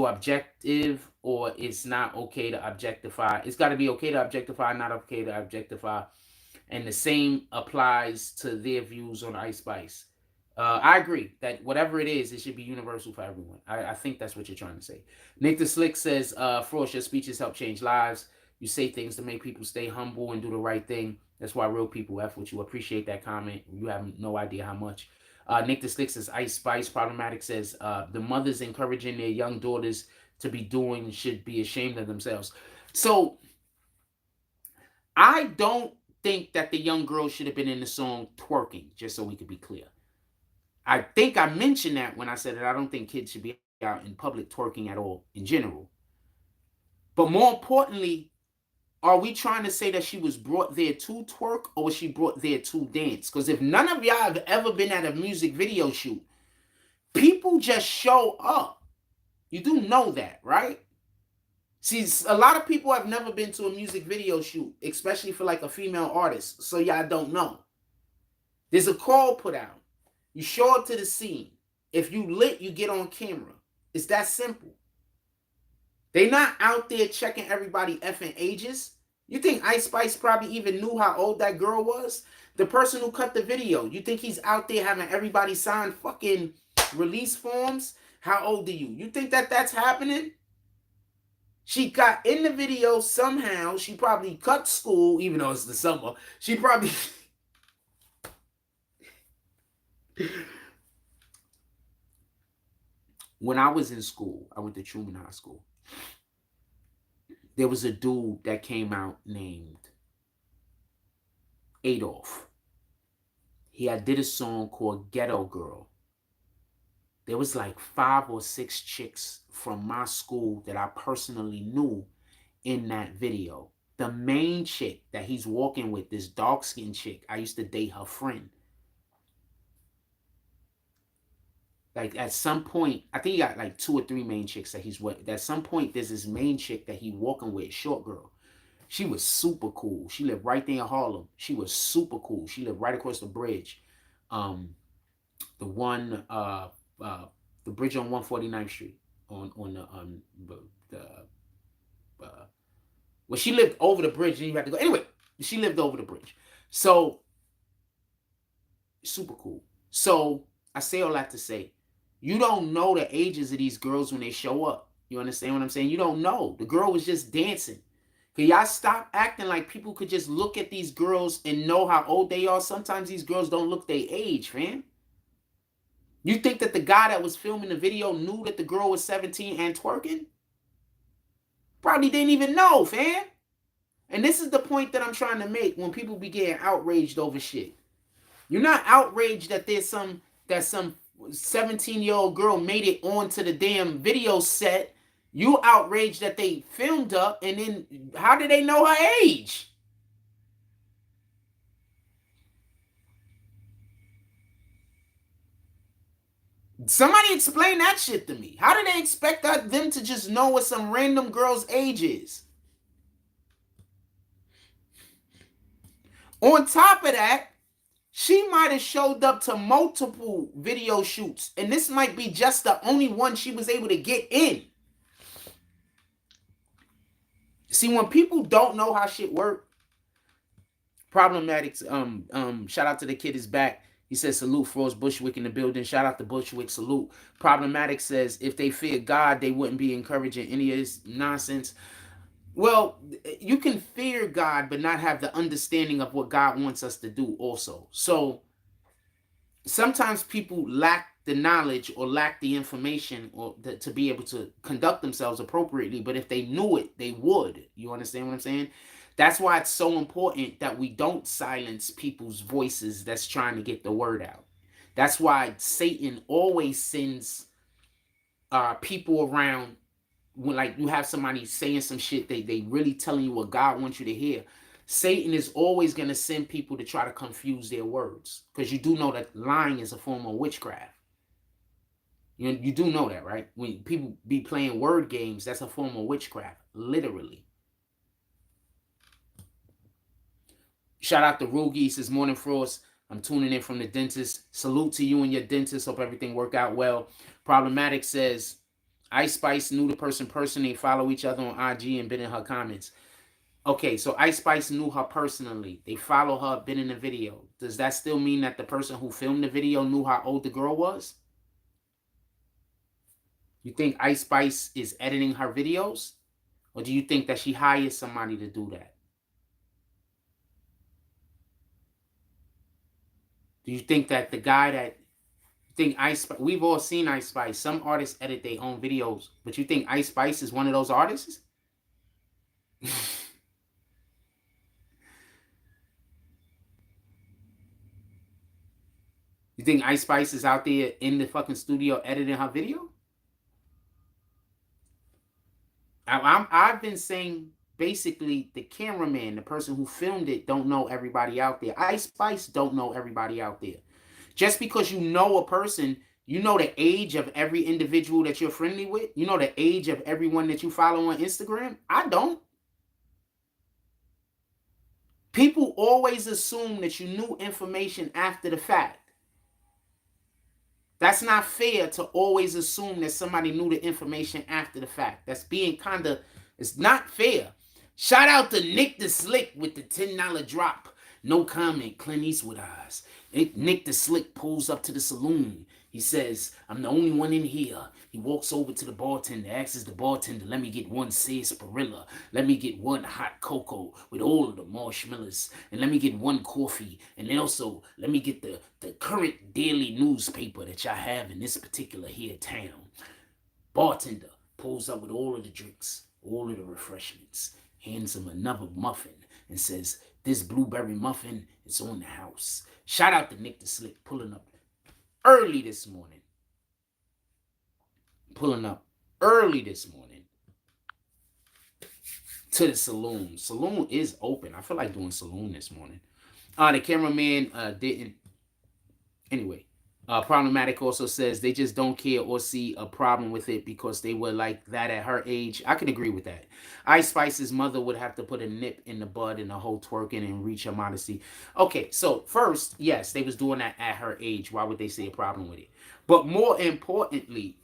objective, or it's not okay to objectify. It's got to be okay to objectify, not okay to objectify. And the same applies to their views on Ice Spice. I agree that whatever it is, it should be universal for everyone. I think that's what you're trying to say. Nick the Slick says, Frost, your speeches help change lives. You say things to make people stay humble and do the right thing. That's why real people F with you. Appreciate that comment. You have no idea how much. Nick the Slick says, Ice Spice. Problematic says, the mothers encouraging their young daughters to be doing should be ashamed of themselves. So I don't think that the young girl should have been in the song twerking, just so we could be clear. I think I mentioned that when I said that I don't think kids should be out in public twerking at all in general. But more importantly, are we trying to say that she was brought there to twerk, or was she brought there to dance? Because if none of y'all have ever been at a music video shoot, people just show up. You do know that, right? See, a lot of people have never been to a music video shoot, especially for like a female artist, so y'all don't know. There's a call put out. You show up to the scene. If you lit, you get on camera. It's that simple. They not out there checking everybody effing ages. You think Ice Spice probably even knew how old that girl was? The person who cut the video, you think he's out there having everybody sign fucking release forms? How old are you? You think that that's happening? She got in the video somehow. She probably cut school, even though it's the summer. She probably... When I was in school, I went to Truman High School. There was a dude that came out named Adolf. He had did a song called Ghetto Girl. There was like 5 or 6 chicks from my school that I personally knew in that video. The main chick that he's walking with, this dark-skinned chick, I used to date her friend. Like at some point, I think he got like 2 or 3 main chicks that he's with. At some point, there's this main chick that he walking with, short girl. She was super cool. She lived right there in Harlem. She was super cool. She lived right across the bridge. The bridge on 149th Street well, she lived over the bridge and you had to go. Anyway, she lived over the bridge. So super cool. So I say all that to say, you don't know the ages of these girls when they show up. You understand what I'm saying? You don't know. The girl was just dancing. Can y'all stop acting like people could just look at these girls and know how old they are? Sometimes these girls don't look their age, fam. You think that the guy that was filming the video knew that the girl was 17 and twerking? Probably didn't even know, fam. And this is the point that I'm trying to make when people be getting outraged over shit. You're not outraged that there's some 17-year-old girl made it onto the damn video set. You outraged that they filmed her, and then how did they know her age? Somebody explain that shit to me. How do they expect them to just know what some random girl's age is? On top of that, she might have showed up to multiple video shoots, and this might be just the only one she was able to get in. See, when people don't know how shit work, Problematics, shout out to the kid is back. He says, salute Frost Bushwick in the building. Shout out to Bushwick, salute. Problematic says, if they feared God, they wouldn't be encouraging any of this nonsense. Well, you can fear God, but not have the understanding of what God wants us to do also. So sometimes people lack the knowledge or lack the information or to be able to conduct themselves appropriately. But if they knew it, they would. You understand what I'm saying? That's why it's so important that we don't silence people's voices that's trying to get the word out. That's why Satan always sends people around when, like, you have somebody saying some shit, they really telling you what God wants you to hear. Satan is always going to send people to try to confuse their words, because you do know that lying is a form of witchcraft. You do know that, right? When people be playing word games, that's a form of witchcraft, literally. Shout out to Rugi. He says, morning, Frost. I'm tuning in from the dentist. Salute to you and your dentist. Hope everything worked out well. Problematic says, Ice Spice knew the person personally, follow each other on IG and been in her comments. Okay, so Ice Spice knew her personally. They follow her, been in the video. Does that still mean that the person who filmed the video knew how old the girl was? You think Ice Spice is editing her videos? Or do you think that she hired somebody to do that? Do you think that the guy that think Ice Spice, we've all seen Ice Spice. Some artists edit their own videos, but you think Ice Spice is one of those artists? You think Ice Spice is out there in the fucking studio editing her video? I've been saying basically the cameraman, the person who filmed it, don't know everybody out there. Ice Spice don't know everybody out there. Just because you know a person, you know the age of every individual that you're friendly with. You know the age of everyone that you follow on Instagram. I don't. People always assume that you knew information after the fact. That's not fair to always assume that somebody knew the information after the fact. That's being kind of, it's not fair. Shout out to Nick the Slick with the $10 drop. No comment, Clint Eastwood eyes. Nick the Slick pulls up to the saloon. He says, I'm the only one in here. He walks over to the bartender, asks the bartender, let me get one sarsaparilla. Let me get one hot cocoa with all of the marshmallows. And let me get one coffee. And then also, let me get the current daily newspaper that y'all have in this particular here town. Bartender pulls up with all of the drinks, all of the refreshments, hands him another muffin, and says, this blueberry muffin is on the house. Shout out to Nick the Slick pulling up early this morning. To the saloon. Saloon is open. I feel like doing saloon this morning. The cameraman didn't. Anyway, Problematic also says they just don't care or see a problem with it because they were like that at her age. I can agree with that. Ice Spice's mother would have to put a nip in the bud and the whole twerking and reach her modesty. Okay, so first, yes, they was doing that at her age. Why would they see a problem with it? But more importantly,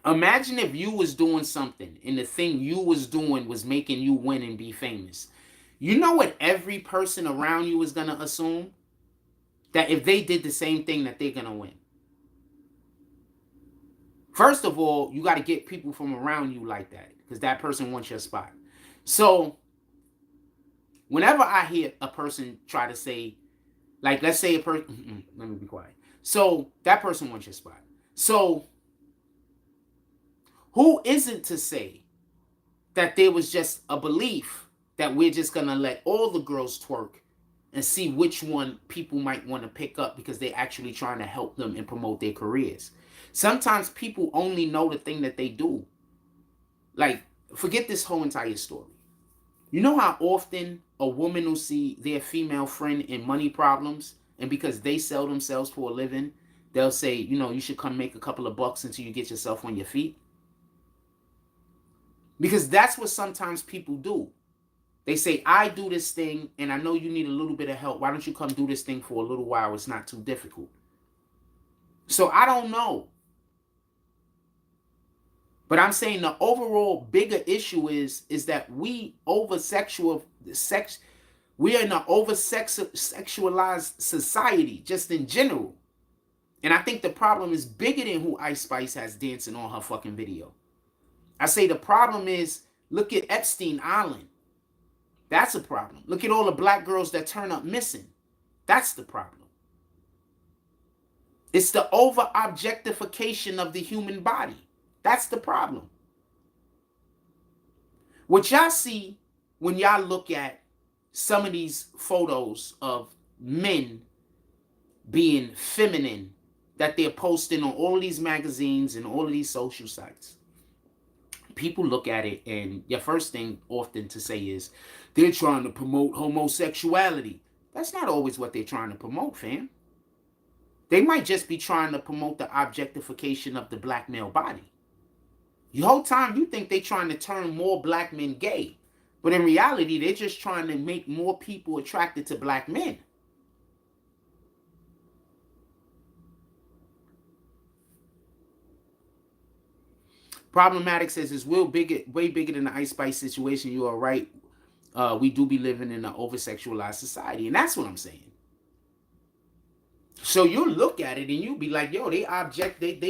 imagine if you was doing something and the thing you was doing was making you win and be famous. You know what every person around you is going to assume? That if they did the same thing, that they're going to win. First of all, you got to get people from around you like that because that person wants your spot. So whenever I hear a person try to say, like, let's say a person, let me be quiet. So that person wants your spot. So who isn't to say that there was just a belief that we're just going to let all the girls twerk and see which one people might want to pick up because they're actually trying to help them and promote their careers. Sometimes people only know the thing that they do. Like, forget this whole entire story. You know how often a woman will see their female friend in money problems, and because they sell themselves for a living, they'll say, you know, you should come make a couple of bucks until you get yourself on your feet? Because that's what sometimes people do. They say, I do this thing, and I know you need a little bit of help. Why don't you come do this thing for a little while? It's not too difficult. So I don't know. But I'm saying the overall bigger issue is that we we are in an over-sexualized society, just in general. And I think the problem is bigger than who Ice Spice has dancing on her fucking video. I say the problem is, look at Epstein Island. That's a problem. Look at all the black girls that turn up missing. That's the problem. It's the over-objectification of the human body. That's the problem. What y'all see when y'all look at some of these photos of men being feminine that they're posting on all of these magazines and all of these social sites, people look at it and your first thing often to say is, they're trying to promote homosexuality. That's not always what they're trying to promote, fam. They might just be trying to promote the objectification of the black male body. The whole time you think they're trying to turn more black men gay. But in reality, they're just trying to make more people attracted to black men. Problematic says, it's way bigger than the Ice Spice situation. You are right. We do be living in an over-sexualized society. And that's what I'm saying. So you look at it and you be like, yo, they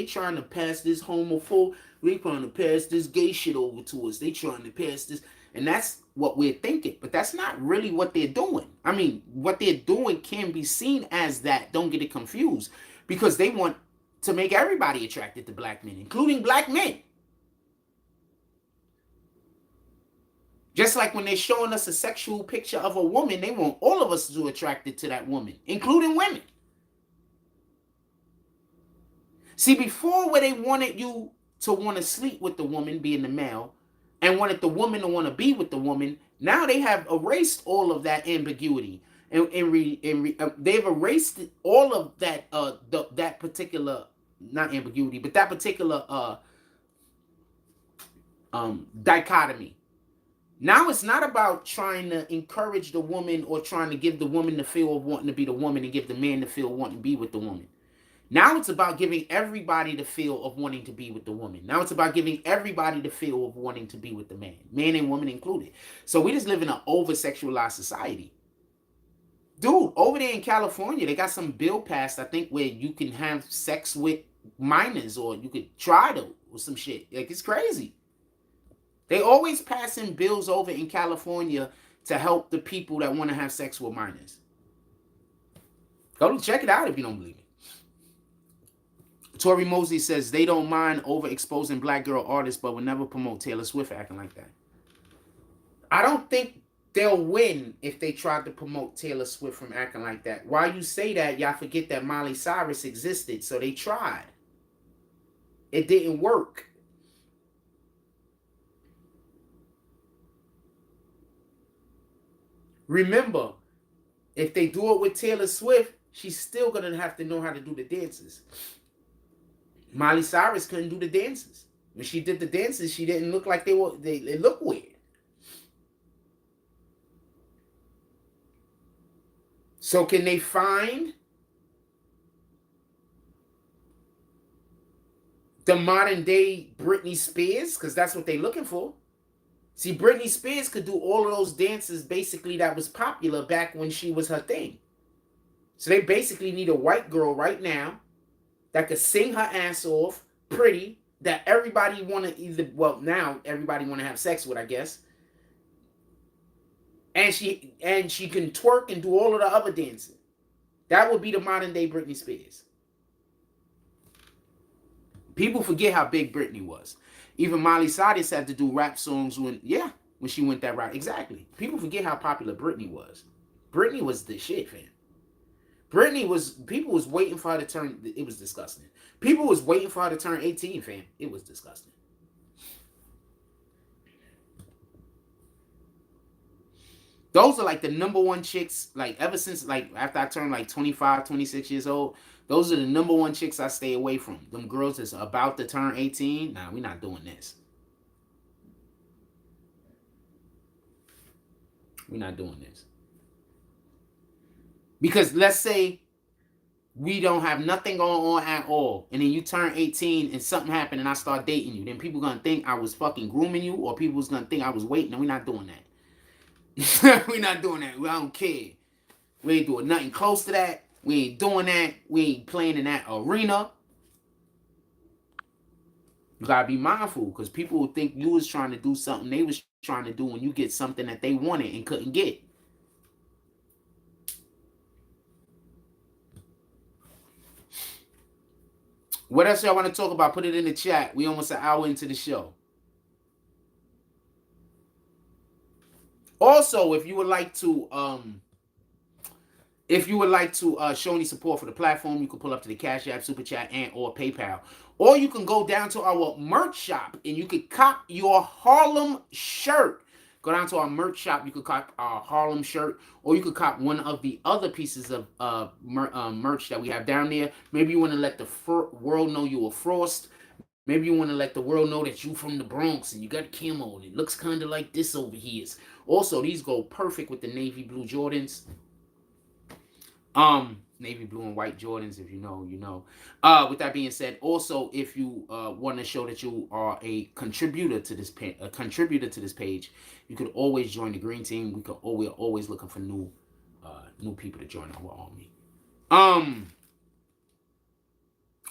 trying to pass this homophobe, they trying to pass this gay shit over to us. They trying to pass this. And that's what we're thinking. But that's not really what they're doing. I mean, what they're doing can be seen as that. Don't get it confused. Because they want to make everybody attracted to black men, including black men. Just like when they're showing us a sexual picture of a woman, they want all of us to be attracted to that woman, including women. See, before where they wanted you to want to sleep with the woman, being the male, and wanted the woman to want to be with the woman, now they have erased all of that ambiguity. They've erased all of that that particular, not ambiguity, but that particular dichotomy. Now it's not about trying to encourage the woman or trying to give the woman the feel of wanting to be the woman and give the man the feel of wanting to be with the woman. Now it's about giving everybody the feel of wanting to be with the woman. Now it's about giving everybody the feel of wanting to be with the man and woman included. So we just live in an over-sexualized society. Dude, over there in California, they got some bill passed, I think, where you can have sex with minors, or you could try to, or some shit. Like, it's crazy. They always passing bills over in California to help the people that want to have sex with minors. Go check it out if you don't believe it. Tori Mosley says they don't mind overexposing black girl artists, but will never promote Taylor Swift acting like that. I don't think they'll win if they tried to promote Taylor Swift from acting like that. While you say that, y'all forget that Miley Cyrus existed, so they tried. It didn't work. Remember, if they do it with Taylor Swift, she's still going to have to know how to do the dances. Miley Cyrus couldn't do the dances. When she did the dances, she didn't look like they look weird. So can they find the modern day Britney Spears? Because that's what they're looking for. See, Britney Spears could do all of those dances basically that was popular back when she was her thing. So they basically need a white girl right now that could sing her ass off, pretty, that everybody want to either, well, now everybody want to have sex with, I guess. And she can twerk and do all of the other dancing. That would be the modern day Britney Spears. People forget how big Britney was. Even Miley Cyrus had to do rap songs when she went that route. Exactly. People forget how popular Britney was. Britney was the shit, fam. People was waiting for her to turn, it was disgusting. People was waiting for her to turn 18, fam. It was disgusting. Those are like the number one chicks, like ever since, like after I turned like 25, 26 years old, those are the number one chicks I stay away from. Them girls that's about to turn 18, nah, we're not doing this. We're not doing this. Because let's say we don't have nothing going on at all, and then you turn 18 and something happened and I start dating you, then people gonna think I was fucking grooming you, or people's gonna think I was waiting, and we're not doing that. We're not doing that. I don't care. We ain't doing nothing close to that. We ain't doing that. We ain't playing in that arena. You gotta be mindful, because people will think you was trying to do something they was trying to do when you get something that they wanted and couldn't get. What else y'all want to talk about? Put it in the chat. We almost an hour into the show. Also, if you would like to show any support for the platform, you can pull up to the Cash App, Super Chat, and or PayPal. Or you can go down to our merch shop and you could cop your Harlem shirt. Go down to our merch shop. You could cop our Harlem shirt, or you could cop one of the other pieces of merch that we have down there. Maybe you want to let the world know you a Frost. Maybe you want to let the world know that you from the Bronx and you got camo and it looks kind of like this over here. Also, these go perfect with the navy blue Jordans. Navy blue and white Jordans, if you know, you know. With that being said, also, if you want to show that you are a contributor to this page, you could always join the green team. We're always looking for new people to join our army.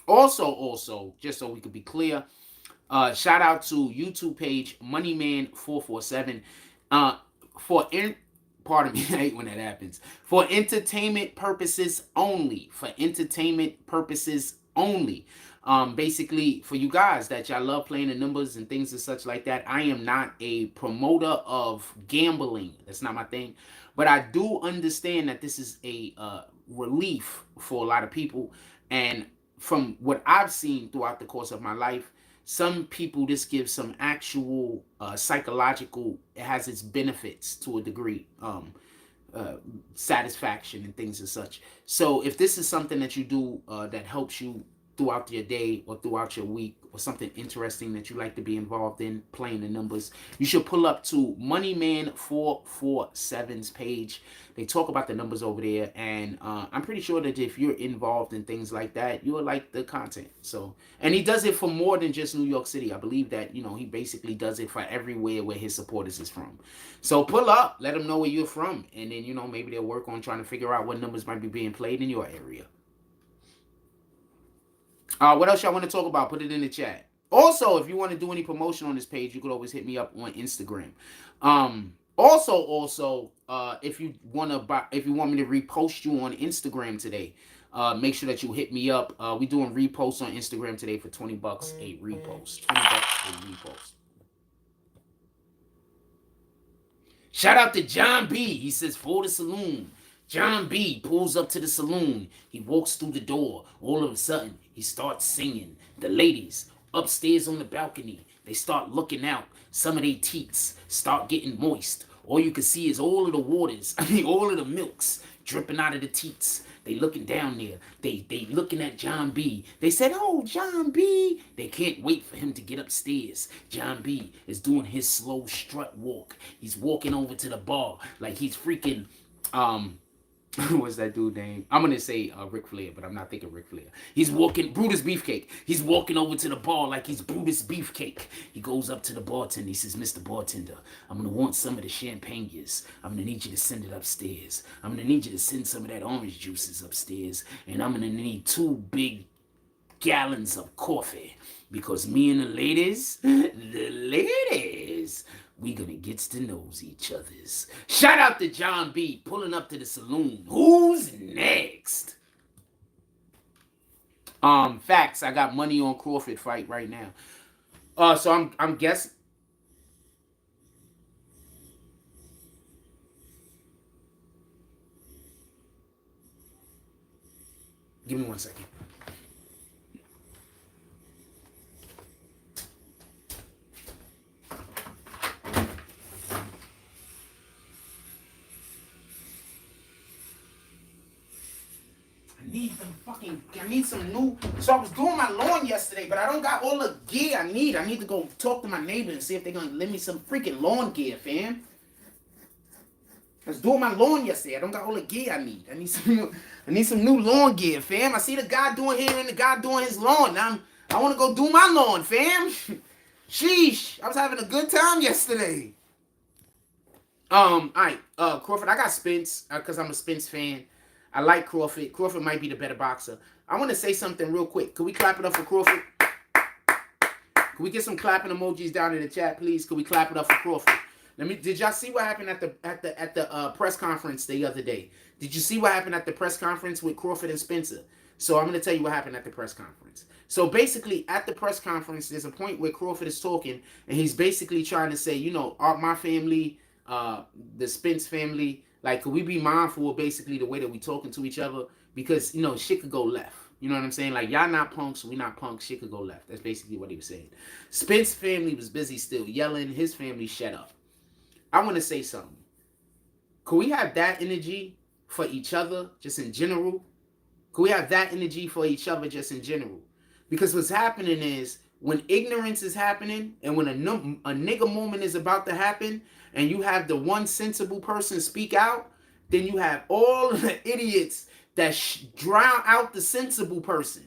Also, just so we could be clear, shout out to YouTube page Moneyman447 pardon me, I hate when that happens. For entertainment purposes only. Basically, for you guys that y'all love playing the numbers and things and such like that, I am not a promoter of gambling. That's not my thing. But I do understand that this is a relief for a lot of people. And from what I've seen throughout the course of my life, some people this gives some actual psychological, it has its benefits to a degree, uh, satisfaction and things and such. So if this is something that you do that helps you throughout your day or throughout your week, or something interesting that you like to be involved in, playing the numbers, you should pull up to Moneyman 447's page. They talk about the numbers over there, and I'm pretty sure that if you're involved in things like that, you'll like the content. So, and he does it for more than just New York City. I believe that, you know, he basically does it for everywhere where his supporters is from. So pull up, let them know where you're from, and then, you know, maybe they'll work on trying to figure out what numbers might be being played in your area. What else y'all want to talk about? Put it in the chat. Also, if you want to do any promotion on this page, you could always hit me up on Instagram. Also, if you want me to repost you on Instagram today, make sure that you hit me up. We doing reposts on Instagram today for $20 a repost. $20 a repost. Shout out to John B. He says, for the saloon. John B. pulls up to the saloon. He walks through the door. All of a sudden, he starts singing. The ladies upstairs on the balcony, they start looking out. Some of their teats start getting moist. All you can see is all of the waters, all of the milks dripping out of the teats. They looking down there. They looking at John B. They said, oh, John B. They can't wait for him to get upstairs. John B. is doing his slow strut walk. He's walking over to the bar like he's freaking, what's that dude name? I'm going to say Ric Flair, but I'm not thinking Ric Flair. He's walking, Brutus Beefcake. He's walking over to the bar like he's Brutus Beefcake. He goes up to the bartender. He says, Mr. Bartender, I'm going to want some of the champagnes. I'm going to need you to send it upstairs. I'm going to need you to send some of that orange juices upstairs. And I'm going to need 2 big gallons of coffee. Because me and the ladies, we gonna get to know each other's. Shout out to John B. pulling up to the saloon. Who's next? Facts. I got money on Crawford fight right now. So I'm guessing. Give me 1 second. I need some new. So I was doing my lawn yesterday, but I don't got all the gear I need. I need to go talk to my neighbor and see if they're gonna lend me some freaking lawn gear, fam. I was doing my lawn yesterday. I don't got all the gear I need. I need some new lawn gear, fam. I see the guy doing here and the guy doing his lawn. I want to go do my lawn, fam. Sheesh. I was having a good time yesterday. All right, Crawford. I got Spence because I'm a Spence fan. I like Crawford. Crawford might be the better boxer. I want to say something real quick. Could we clap it up for Crawford? Could we get some clapping emojis down in the chat, please? Could we clap it up for Crawford? Did y'all see what happened at the press conference the other day? Did you see what happened at the press conference with Crawford and Spencer? So I'm going to tell you what happened at the press conference. So basically, at the press conference, there's a point where Crawford is talking, and he's basically trying to say, you know, my family, the Spence family, like, could we be mindful of basically the way that we talking to each other? Because, you know, shit could go left. You know what I'm saying? Like, y'all not punks, we not punks, shit could go left. That's basically what he was saying. Spence's family was busy still yelling. His family shut up. I want to say something. Could we have that energy for each other just in general? Could we have that energy for each other just in general? Because what's happening is when ignorance is happening and when a nigga moment is about to happen and you have the one sensible person speak out, then you have all the idiots that drown out the sensible person.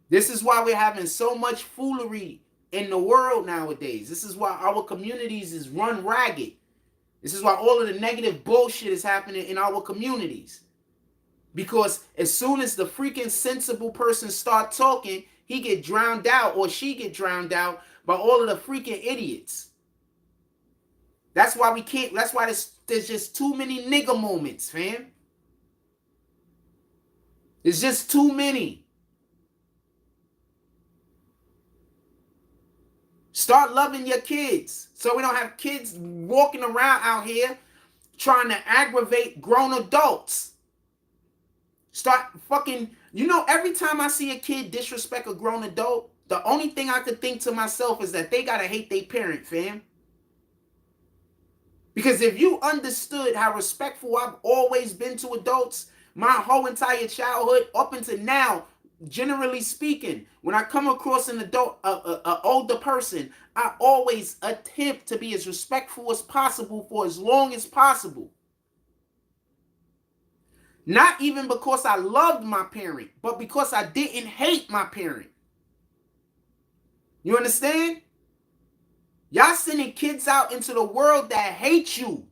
This is why we're having so much foolery in the world nowadays. This is why our communities is run ragged. This is why all of the negative bullshit is happening in our communities. Because as soon as the freaking sensible person start talking, he get drowned out or she get drowned out by all of the freaking idiots. That's why we can't, that's why there's just too many nigga moments, fam. There's just too many. Start loving your kids so we don't have kids walking around out here trying to aggravate grown adults. Start fucking, you know, every time I see a kid disrespect a grown adult, The only thing I could think to myself is that they gotta hate their parent, fam. Because if you understood how respectful I've always been to adults, my whole entire childhood up until now, generally speaking, when I come across an adult, a older person, I always attempt to be as respectful as possible for as long as possible. Not even because I loved my parent, but because I didn't hate my parent. You understand? Y'all sending kids out into the world that hate you.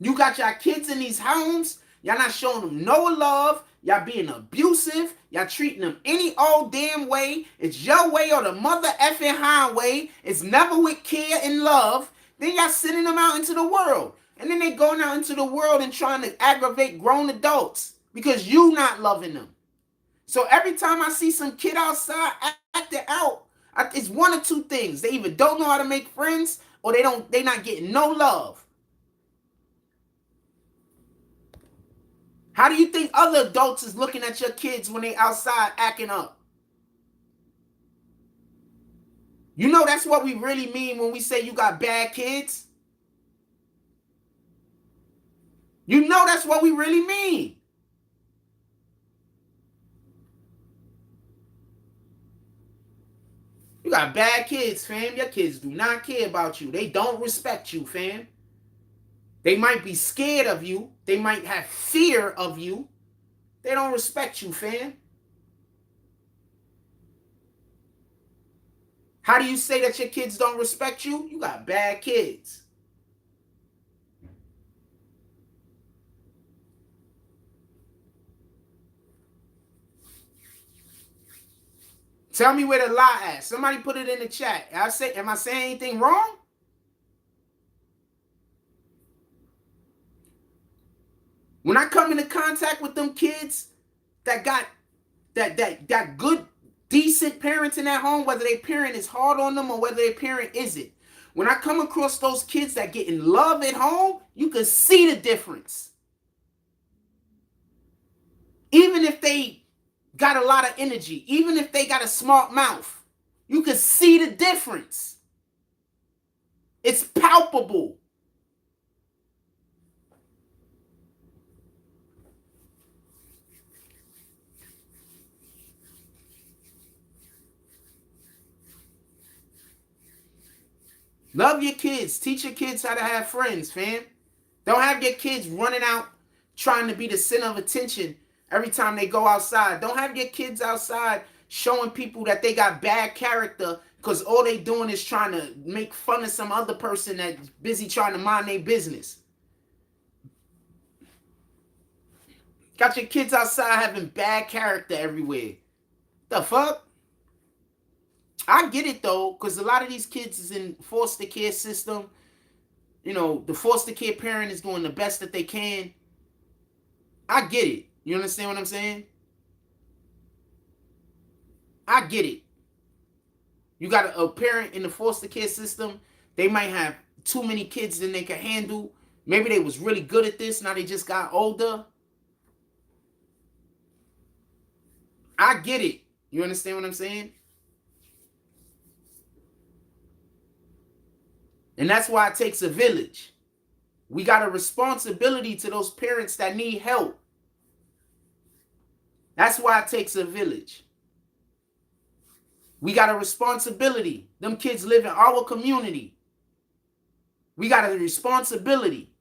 You got your kids in these homes. Y'all not showing them no love. Y'all being abusive. Y'all treating them any old damn way. It's your way or the mother effing highway. It's never with care and love. Then y'all sending them out into the world. And then they going out into the world and trying to aggravate grown adults because you not loving them. So every time I see some kid outside acting out, it's one of two things. They either don't know how to make friends or they not getting no love. How do you think other adults is looking at your kids when they outside acting up? You know that's what we really mean when we say you got bad kids. You know that's what we really mean. You got bad kids, fam. Your kids do not care about you. They don't respect you, fam. They might be scared of you. They might have fear of you. They don't respect you, fam. How do you say that your kids don't respect you? You got bad kids. Tell me where the lie at. Somebody put it in the chat. Am I saying anything wrong? When I come into contact with them kids that got that good, decent parents in that home, whether their parent is hard on them or whether their parent isn't. When I come across those kids that get in love at home, you can see the difference. Even if they got a lot of energy, even if they got a smart mouth, you can see the difference. It's palpable. Love your kids. Teach your kids how to have friends, fam. Don't have your kids running out trying to be the center of attention every time they go outside. Don't have your kids outside showing people that they got bad character because all they doing is trying to make fun of some other person that's busy trying to mind their business. Got your kids outside having bad character everywhere. The fuck? I get it though, because a lot of these kids is in foster care system. You know, the foster care parent is doing the best that they can. I get it. You understand what I'm saying? I get it. You got a parent in the foster care system. They might have too many kids than they can handle. Maybe they was really good at this. Now they just got older. I get it. You understand what I'm saying? And that's why it takes a village. We got a responsibility to those parents that need help. That's why it takes a village. We got a responsibility. Them kids live in our community. We got a responsibility.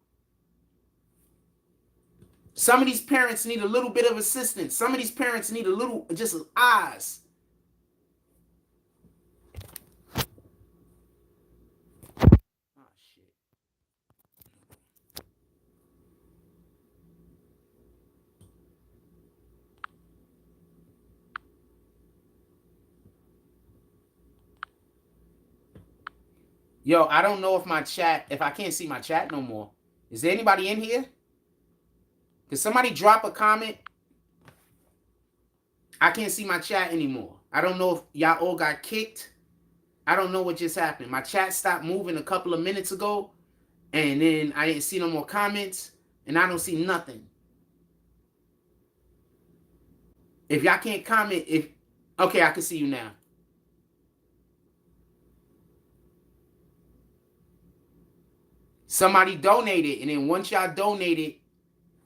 Some of these parents need a little bit of assistance. Some of these parents need a little, just eyes. Yo, I don't know if if I can't see my chat no more. Is there anybody in here? Did somebody drop a comment? I can't see my chat anymore. I don't know if y'all all got kicked. I don't know what just happened. My chat stopped moving a couple of minutes ago, and then I didn't see no more comments, and I don't see nothing. If y'all can't comment, okay, I can see you now. Somebody donated, and then once y'all donated,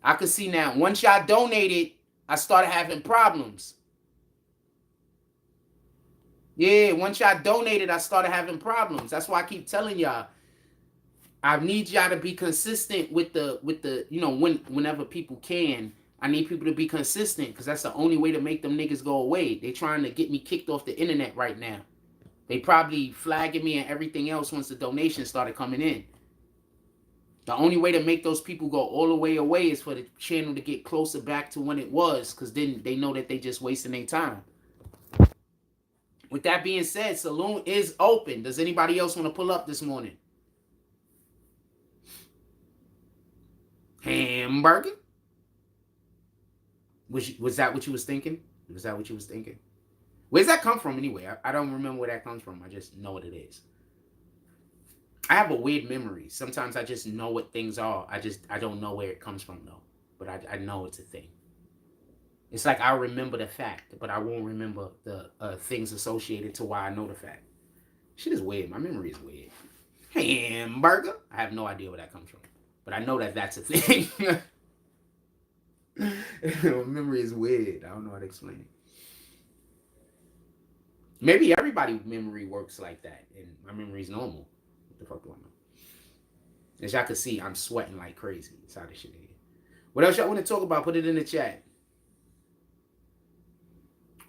I could see now. Once y'all donated, I started having problems. Yeah, once y'all donated, I started having problems. That's why I keep telling y'all, I need y'all to be consistent with the whenever people can. I need people to be consistent because that's the only way to make them niggas go away. They trying to get me kicked off the internet right now. They probably flagging me and everything else once the donations started coming in. The only way to make those people go all the way away is for the channel to get closer back to when it was, because then they know that they just wasting their time. With that being said, saloon is open. Does anybody else want to pull up this morning? Hamburger? Was that what you was thinking? Was that what you was thinking? Where's that come from anyway? I don't remember where that comes from. I just know what it is. I have a weird memory. Sometimes I just know what things are. I don't know where it comes from though. But I know it's a thing. It's like I remember the fact, but I won't remember the things associated to why I know the fact. Shit is weird. My memory is weird. Hamburger? I have no idea where that comes from. But I know that that's a thing. Memory is weird. I don't know how to explain it. Maybe everybody's memory works like that, and my memory is normal. What the fuck do I know? As y'all can see, I'm sweating like crazy. That's how this shit is. What else y'all want to talk about? Put it in the chat.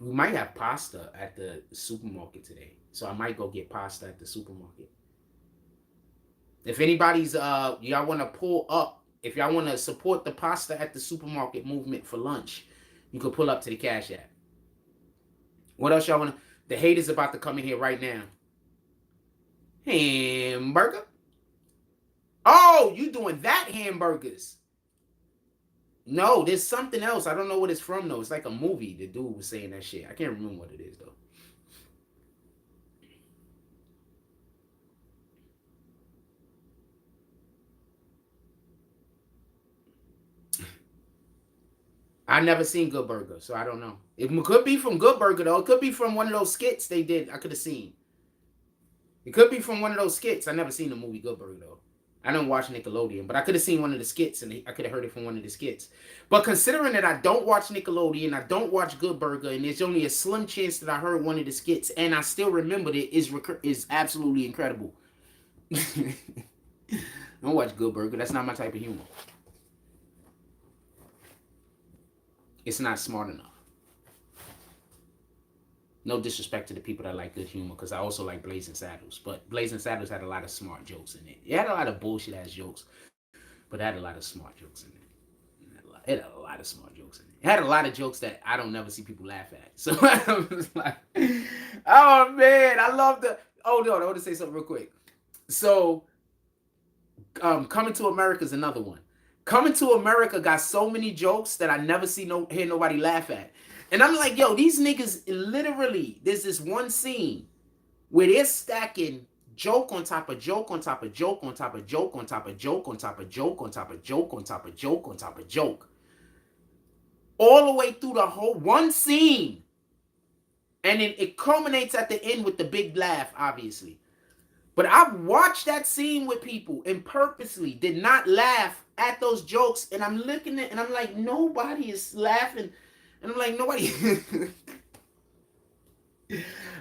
We might have pasta at the supermarket today, so I might go get pasta at the supermarket. If anybody's y'all want to pull up, if y'all want to support the pasta at the supermarket movement for lunch, you can pull up to the Cash App. What else y'all want to? The hate is about to come in here right now. Hamburger? Oh, you doing that hamburgers? No, there's something else. I don't know what it's from though. It's like a movie. The dude was saying that shit. I can't remember what it is though. I never seen Good Burger, so I don't know. It could be from Good Burger though. It could be from one of those skits they did. I could have seen. It could be from one of those skits. I never seen the movie Good Burger though. I don't watch Nickelodeon, but I could have seen one of the skits and I could have heard it from one of the skits. But considering that I don't watch Nickelodeon, I don't watch Good Burger, and there's only a slim chance that I heard one of the skits and I still remembered it, is absolutely incredible. Don't watch Good Burger. That's not my type of humor. It's not smart enough. No disrespect to the people that like good humor, because I also like Blazing Saddles. But Blazing Saddles had a lot of smart jokes in it. It had a lot of bullshit ass jokes, but it had a lot of smart jokes in it. It had a lot of smart jokes in it. It had a lot of jokes that I don't never see people laugh at. So I was like, oh man, I love the. Oh no, I want to say something real quick. So, Coming to America is another one. Coming to America got so many jokes that I never hear nobody laugh at. And I'm like, yo, these niggas literally, there's this one scene where they're stacking joke on top of joke on top of joke on top of joke on top of joke on top of joke on top of joke on top of joke on top of joke. All the way through the whole one scene. And then it culminates at the end with the big laugh, obviously. But I've watched that scene with people and purposely did not laugh at those jokes. And I'm looking at and I'm like, nobody is laughing. And I'm like, nobody.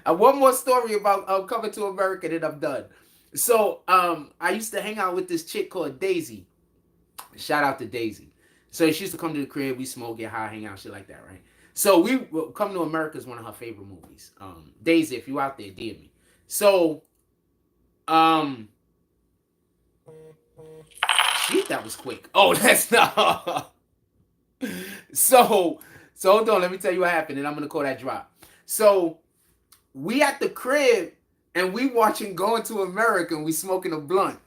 One more story about Coming to America that I'm done. So I used to hang out with this chick called Daisy. Shout out to Daisy. So she used to come to the crib, we smoke, get high, hang out, shit like that, right? So Come to America is one of her favorite movies. Daisy, if you out there, dear me. So shit, that was quick. Oh, that's not. So hold on, let me tell you what happened, and I'm gonna call that drop. So we at the crib and we watching Going to America and we smoking a blunt.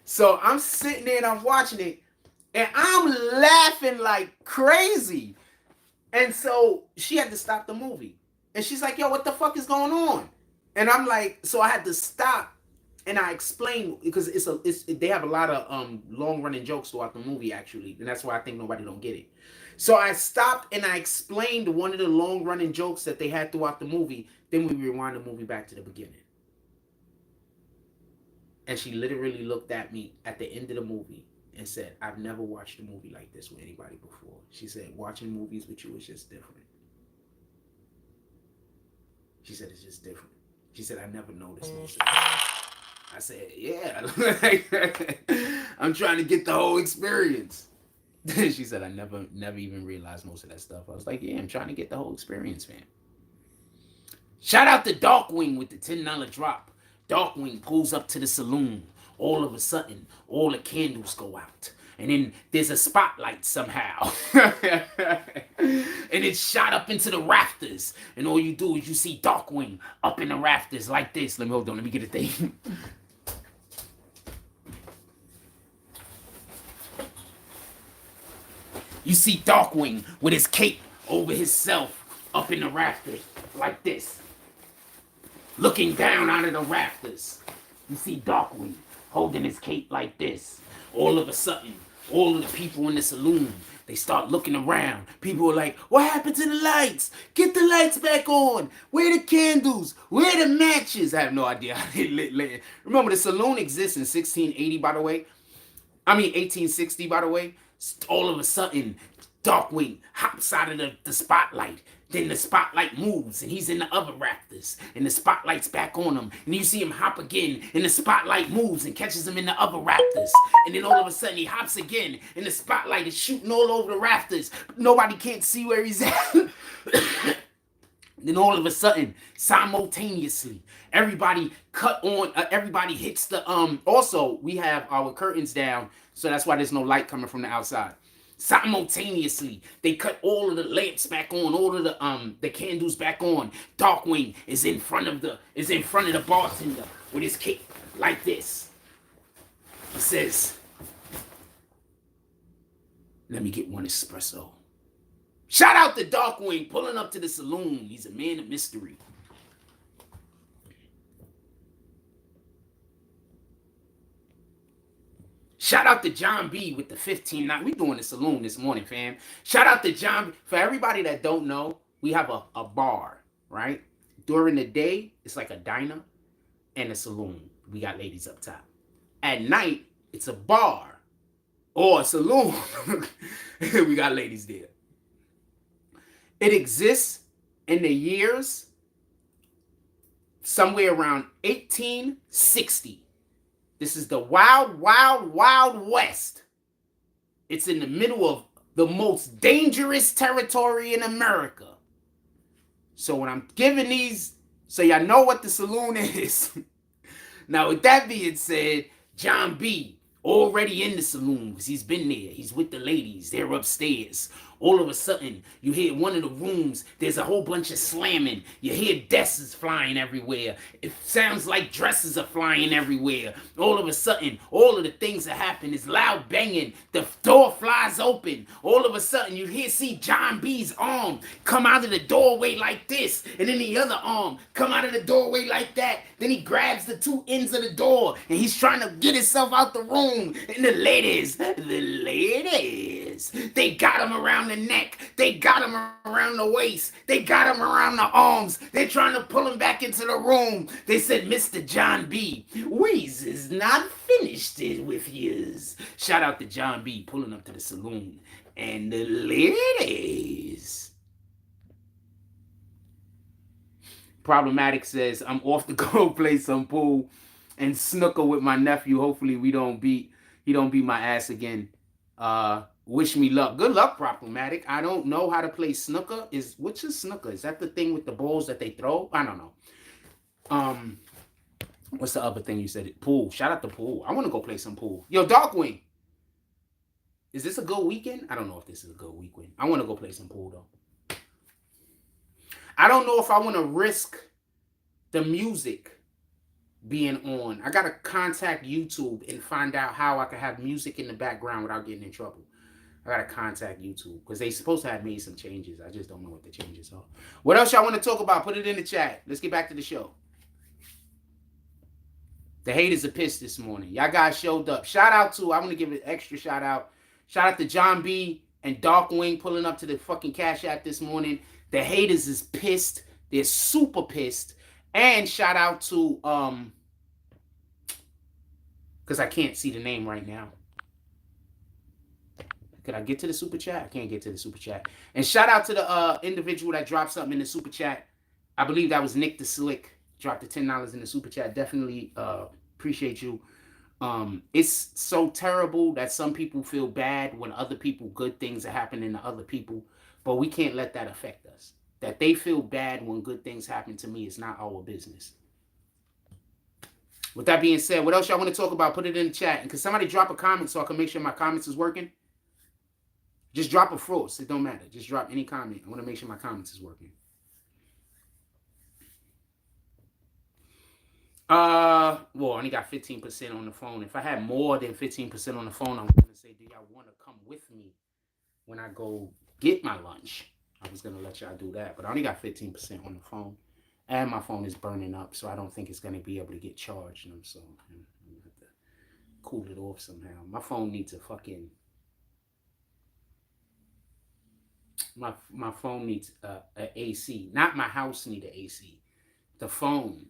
So I'm sitting there and I'm watching it and I'm laughing like crazy. And so she had to stop the movie. And she's like, yo, what the fuck is going on? And I'm like, so I had to stop and I explained, because they have a lot of long running jokes throughout the movie actually, and that's why I think nobody don't get it. So I stopped and I explained one of the long running jokes that they had throughout the movie. Then we rewind the movie back to the beginning. And she literally looked at me at the end of the movie and said, I've never watched a movie like this with anybody before. She said, watching movies with you is just different. She said, it's just different. She said, I never noticed most of it. I said, yeah. I'm trying to get the whole experience. She said, I never even realized most of that stuff. I was like, yeah, I'm trying to get the whole experience, man. Shout out to Darkwing with the $10 drop. Darkwing pulls up to the saloon. All of a sudden, all the candles go out. And then there's a spotlight somehow. And it's shot up into the rafters. And all you do is you see Darkwing up in the rafters like this. Hold on, let me get a thing. You see Darkwing with his cape over himself up in the rafters like this. Looking down out of the rafters. You see Darkwing holding his cape like this. All of a sudden, all of the people in the saloon, they start looking around. People are like, what happened to the lights? Get the lights back on. Where are the candles? Where are the matches? I have no idea how they lit. Remember, the saloon exists in 1680, by the way. 1860, by the way. All of a sudden, Darkwing hops out of the spotlight. Then the spotlight moves and he's in the other rafters and the spotlight's back on him. And you see him hop again and the spotlight moves and catches him in the other rafters. And then all of a sudden he hops again and the spotlight is shooting all over the rafters. Nobody can't see where he's at. Then all of a sudden, simultaneously, everybody everybody hits the, also we have our curtains down. So that's why there's no light coming from the outside. Simultaneously, they cut all of the lamps back on, all of the candles back on. Darkwing is in front of the bartender with his cape like this. He says, let me get one espresso. Shout out to Darkwing pulling up to the saloon. He's a man of mystery. Shout out to John B with the 15. We doing the saloon this morning, fam. Shout out to John. For everybody that don't know, we have a bar, right? During the day, it's like a diner and a saloon. We got ladies up top. At night, it's a bar or a saloon. We got ladies there. It exists in the years somewhere around 1860. This is the wild, wild, wild west. It's in the middle of the most dangerous territory in America. So when I'm giving these, so y'all know what the saloon is. Now, with that being said, John B. already in the saloon because he's been there. He's with the ladies. They're upstairs. All of a sudden, you hear one of the rooms, there's a whole bunch of slamming. You hear desks flying everywhere. It sounds like dresses are flying everywhere. All of a sudden, all of the things that happen is loud banging. The door flies open. All of a sudden, you see John B.'s arm come out of the doorway like this, and then the other arm come out of the doorway like that. Then he grabs the two ends of the door, and he's trying to get himself out the room. And the ladies, they got him around the neck. They got him around the waist. They got him around the arms. They're trying to pull him back into the room. They said, Mr. John B., Weez is not finished with yous. Shout out to John B. pulling up to the saloon. And the ladies. Problematic says, I'm off to go play some pool and snooker with my nephew. Hopefully he don't beat my ass again. Wish me luck. Good luck, Problematic. I don't know how to play snooker. What's a snooker? Is that the thing with the balls that they throw? I don't know. What's the other thing you said? Pool. Shout out to pool. I want to go play some pool. Yo, Darkwing. Is this a good weekend? I don't know if this is a good weekend. I want to go play some pool, though. I don't know if I want to risk the music being on. I got to contact YouTube and find out how I can have music in the background without getting in trouble. I got to contact YouTube because they supposed to have made some changes. I just don't know what the changes are. What else y'all want to talk about? Put it in the chat. Let's get back to the show. The haters are pissed this morning. Y'all guys showed up. Shout out to, I'm going to give an extra shout out. Shout out to John B. and Darkwing pulling up to the fucking Cash App this morning. The haters is pissed. They're super pissed. And shout out to because I can't see the name right now. Could I get to the super chat? I can't get to the super chat. And shout out to the individual that dropped something in the super chat. I believe that was Nick the Slick. Dropped the $10 in the super chat. Definitely appreciate you. It's so terrible that some people feel bad when other people, good things are happening to other people, but we can't let that affect us. That they feel bad when good things happen to me is not our business. With that being said, what else y'all want to talk about? Put it in the chat. And can somebody drop a comment so I can make sure my comments is working? Just drop a force. It don't matter. Just drop any comment. I want to make sure my comments is working. Well, I only got 15% on the phone. If I had more than 15% on the phone, I was gonna say, do y'all want to come with me when I go get my lunch? I was gonna let y'all do that, but I only got 15% on the phone, and my phone is burning up, so I don't think it's gonna be able to get charged. So I'm gonna have to cool it off somehow. My phone needs a fucking. My phone needs a AC. Not my house need an AC. The phone.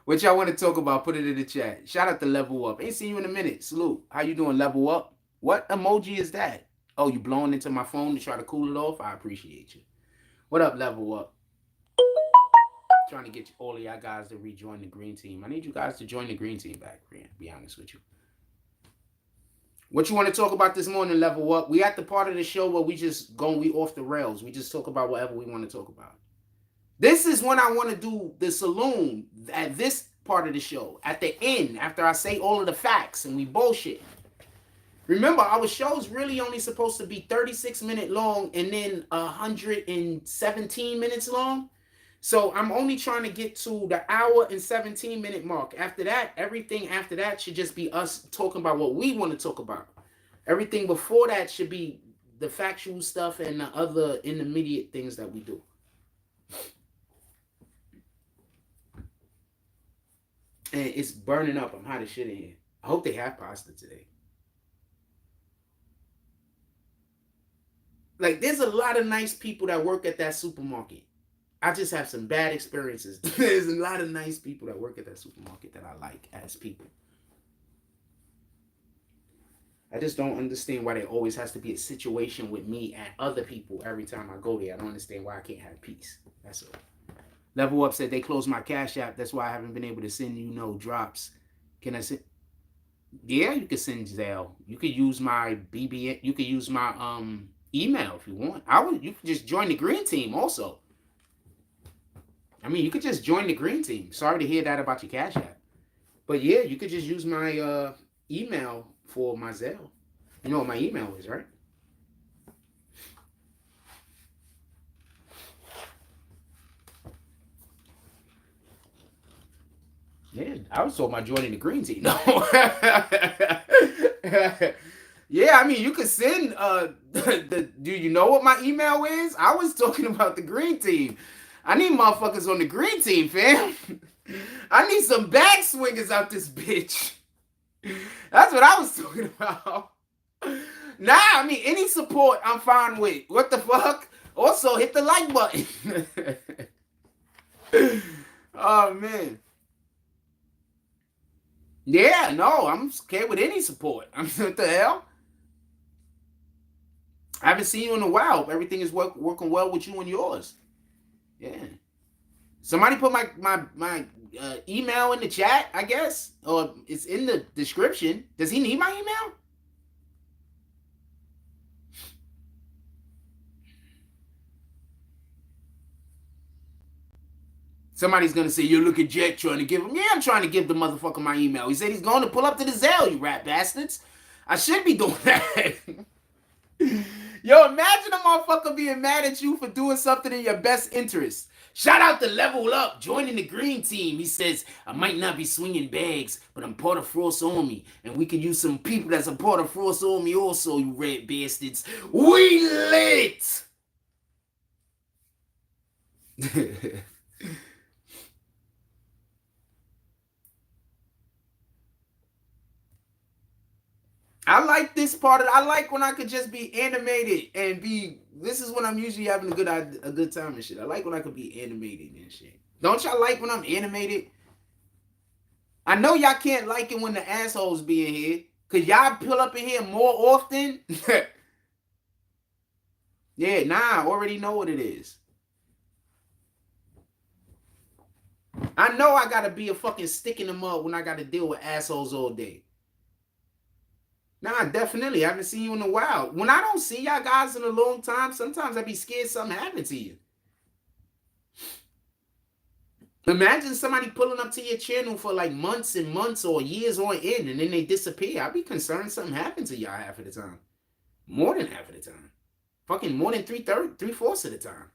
What y'all want to talk about? Put it in the chat. Shout out to Level Up. Ain't seen you in a minute. Salute. How you doing, Level Up? What emoji is that? Oh, you blowing into my phone to try to cool it off? I appreciate you. What up, Level Up? Trying to get all of y'all guys to rejoin the green team. I need you guys to join the green team back, to be honest with you. What you want to talk about this morning, Level Up? We at the part of the show where we off the rails. We just talk about whatever we want to talk about. This is when I want to do the saloon at this part of the show. At the end, after I say all of the facts and we bullshit. Remember, our show's really only supposed to be 36-minute long and then 117 minutes long. So I'm only trying to get to the hour and 17-minute mark. After that, everything after that should just be us talking about what we want to talk about. Everything before that should be the factual stuff and the other intermediate things that we do. And it's burning up. I'm hot as shit in here. I hope they have pasta today. Like, there's a lot of nice people that work at that supermarket. I just have some bad experiences. There's a lot of nice people that work at that supermarket that I like as people. I just don't understand why there always has to be a situation with me and other people every time I go there. I don't understand why I can't have peace. That's all. Level Up said they closed my Cash App. That's why I haven't been able to send you no drops. Can I send? Yeah, you can send Zelle. You could use my BBN. You could use my email if you want. You could just join the green team also. I mean, you could just join the green team. Sorry to hear that about your Cash App. But yeah, you could just use my email for my Zelle. You know what my email is, right? Yeah, I was talking about joining the green team. No. Yeah, I mean, you could send do you know what my email is? I was talking about the green team. I need motherfuckers on the green team, fam. I need some bag swingers out this bitch. That's what I was talking about. Nah, I mean, any support I'm fine with. What the fuck? Also, hit the like button. Oh, man. Yeah, no, I'm okay with any support. What the hell? I haven't seen you in a while. Everything is working well with you and yours. Yeah. Somebody put my email in the chat, I guess, or it's in the description. Does he need my email? Somebody's gonna say, you look at Jet trying to give him. Yeah, I'm trying to give the motherfucker my email. He said he's going to pull up to the Zelle, you rat bastards. I should be doing that. Yo, imagine a motherfucker being mad at you for doing something in your best interest. Shout out to Level Up, joining the green team. He says, I might not be swinging bags, but I'm part of Frost Army. And we can use some people that's a part of Frost Army also, you red bastards. We lit! I like this part of I like when I could just be animated and be this is when I'm usually having a good time and shit. I like when I could be animated and shit. Don't y'all like when I'm animated? I know y'all can't like it when the assholes be in here. Cause y'all pull up in here more often. Yeah, nah, I already know what it is. I know I gotta be a fucking stick in the mud when I gotta deal with assholes all day. Nah, definitely. I haven't seen you in a while. When I don't see y'all guys in a long time, sometimes I be scared something happened to you. Imagine somebody pulling up to your channel for like months and months or years on end and then they disappear. I'd be concerned something happened to y'all half of the time. More than half of the time. Fucking more than 3/4 of the time.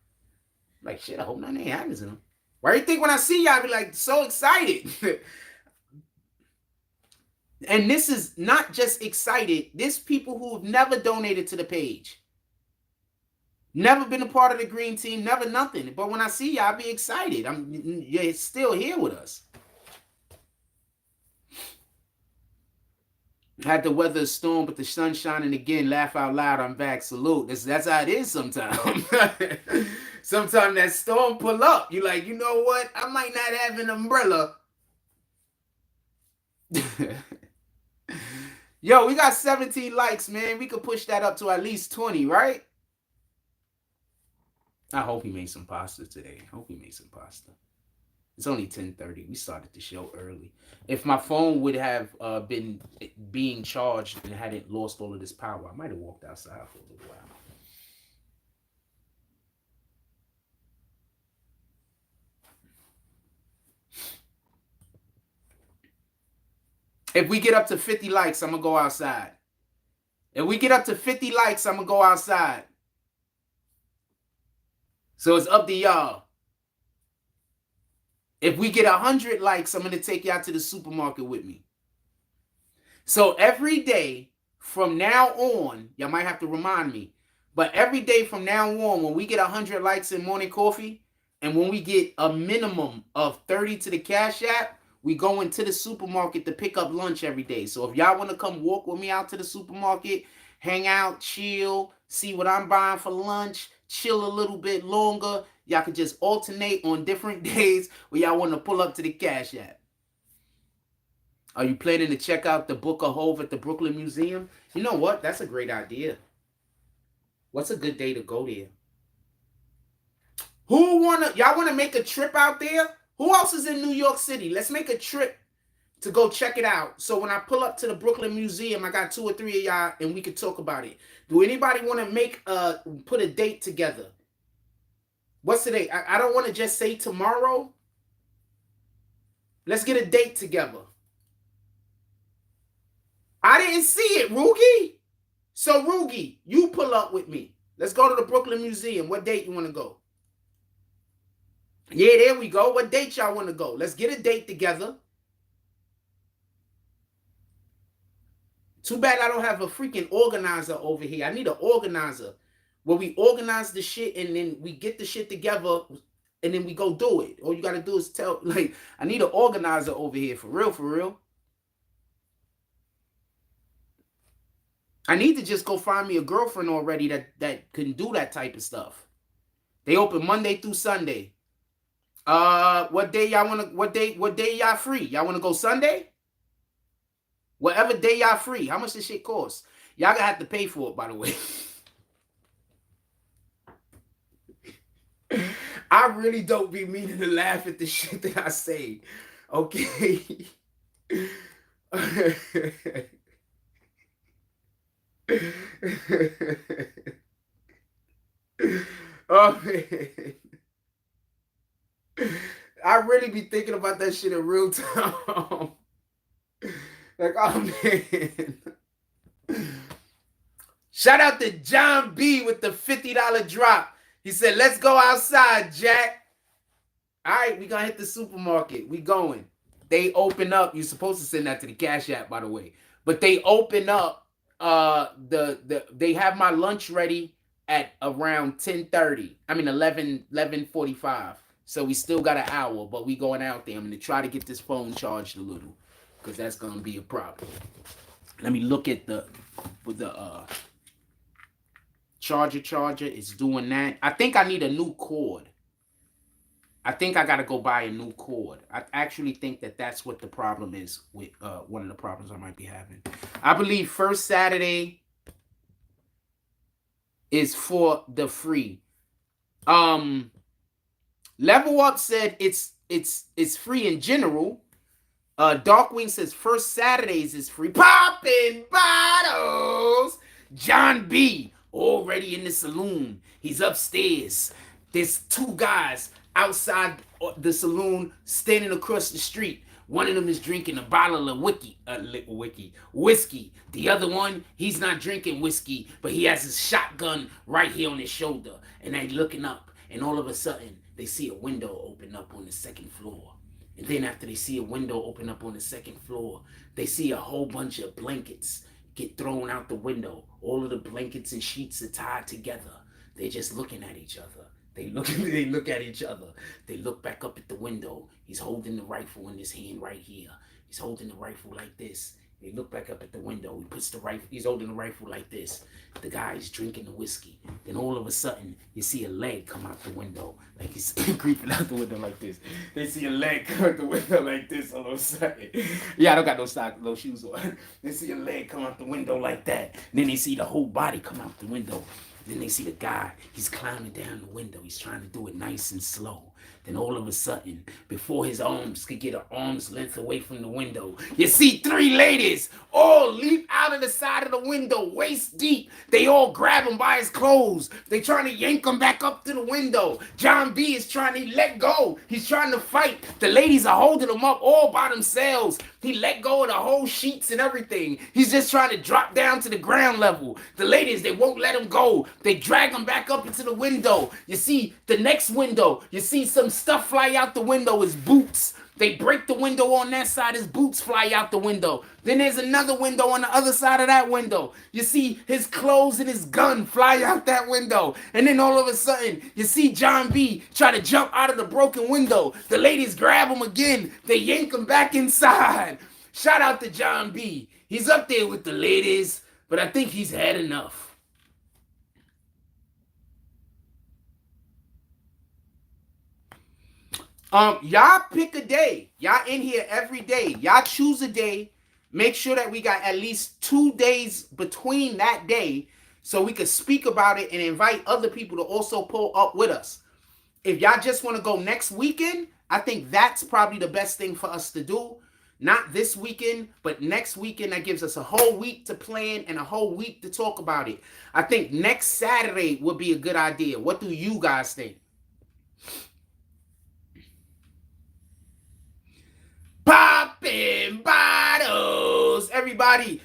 Like, shit, I hope nothing happens to them. Why do you think when I see y'all, I be like so excited? And this is not just excited. This people who have never donated to the page. Never been a part of the green team, never nothing. But when I see y'all, I be excited. You're still here with us. Had to weather a storm, but the sun shining again. Laugh out loud, I'm back. Salute. That's how it is sometimes. Sometimes that storm pull up. You like, you know what? I might not have an umbrella. Yo, we got 17 likes, man. We could push that up to at least 20, right? I hope he made some pasta today. Hope he made some pasta. It's only 10:30. We started the show early. If my phone would have been being charged and hadn't lost all of this power, I might have walked outside for a little while. If we get up to 50 likes, I'm going to go outside. If we get up to 50 likes, I'm going to go outside. So it's up to y'all. If we get 100 likes, I'm going to take y'all to the supermarket with me. So every day from now on, y'all might have to remind me, but every day from now on, when we get 100 likes in morning coffee, and when we get a minimum of 30 to the Cash App, we go into the supermarket to pick up lunch every day. So if y'all want to come walk with me out to the supermarket, hang out, chill, see what I'm buying for lunch, chill a little bit longer, y'all can just alternate on different days where y'all want to pull up to the Cash App. Are you planning to check out the Book of Hove at the Brooklyn Museum? You know what? That's a great idea. What's a good day to go there? Y'all wanna make a trip out there? Who else is in New York City? Let's make a trip to go check it out. So when I pull up to the Brooklyn Museum, I got 2 or 3 of y'all and we can talk about it. Do anybody want to put a date together? What's the date? I don't want to just say tomorrow. Let's get a date together. I didn't see it, Rugi. So Rugi, you pull up with me. Let's go to the Brooklyn Museum. What date you want to go? Yeah, there we go. What date y'all want to go? Let's get a date together. Too bad I don't have a freaking organizer over here. I need an organizer where we organize the shit and then we get the shit together and then we go do it. All you got to do is tell, like, I need an organizer over here. For real, for real. I need to just go find me a girlfriend already that can do that type of stuff. They open Monday through Sunday. What day y'all want to, what day y'all free? Y'all want to go Sunday? Whatever day y'all free. How much this shit cost? Y'all gonna have to pay for it, by the way. I really don't be meaning to laugh at the shit that I say. Okay. Oh man. I really be thinking about that shit in real time. Like, oh man. Shout out to John B with the $50 drop. He said, let's go outside, Jack. All right, we gonna hit the supermarket. We going. They open up. You're supposed to send that to the Cash App, by the way. But they open up. They have my lunch ready at around 10:30. I mean 11:45. So we still got an hour, but we going out there. I'm gonna try to get this phone charged a little, because that's gonna be a problem. Let me look at the charger. It's doing that. I think I need a new cord. I think I got to go buy a new cord. I actually think that that's what the problem is with one of the problems I might be having. I believe first Saturday is for the free. Level Up said it's free in general. Darkwing says first Saturdays is free. Popping bottles. John B already in the saloon. He's upstairs. There's two guys outside the saloon standing across the street. One of them is drinking a bottle of whiskey. The other one, he's not drinking whiskey, but he has his shotgun right here on his shoulder. And they're looking up, and all of a sudden, they see a window open up on the second floor. And then after they see a window open up on the second floor, they see a whole bunch of blankets get thrown out the window. All of the blankets and sheets are tied together. They're just looking at each other. They look at each other. They look back up at the window. He's holding the rifle in his hand right here. He's holding the rifle like this. They look back up at the window. He puts the rifle. He's holding the rifle like this. The guy's drinking the whiskey. Then all of a sudden, you see a leg come out the window, like he's creeping out the window like this. They see a leg come out the window like this all of a sudden. Yeah, I don't got no socks, no shoes on. They see a leg come out the window like that. Then they see the whole body come out the window. Then they see the guy. He's climbing down the window. He's trying to do it nice and slow. Then all of a sudden, before his arms could get an arm's length away from the window, you see three ladies all leap out of the side of the window, waist deep. They all grab him by his clothes. They trying to yank him back up to the window. John B is trying to let go. He's trying to fight. The ladies are holding him up all by themselves. He let go of the whole sheets and everything. He's just trying to drop down to the ground level. The ladies, they won't let him go. They drag him back up into the window. You see the next window. You see some stuff fly out the window. His boots. They break the window on that side. His boots fly out the window. Then there's another window on the other side of that window. You see his clothes and his gun fly out that window. And then all of a sudden, you see John B try to jump out of the broken window. The ladies grab him again. They yank him back inside. Shout out to John B. He's up there with the ladies, but I think he's had enough. Y'all pick a day. Y'all in here every day. Y'all choose a day. Make sure that we got at least 2 days between that day so we could speak about it and invite other people to also pull up with us. If y'all just want to go next weekend, I think that's probably the best thing for us to do. Not this weekend, but next weekend. That gives us a whole week to plan and a whole week to talk about it. I think next Saturday would be a good idea. What do you guys think? Popping bottles. Everybody,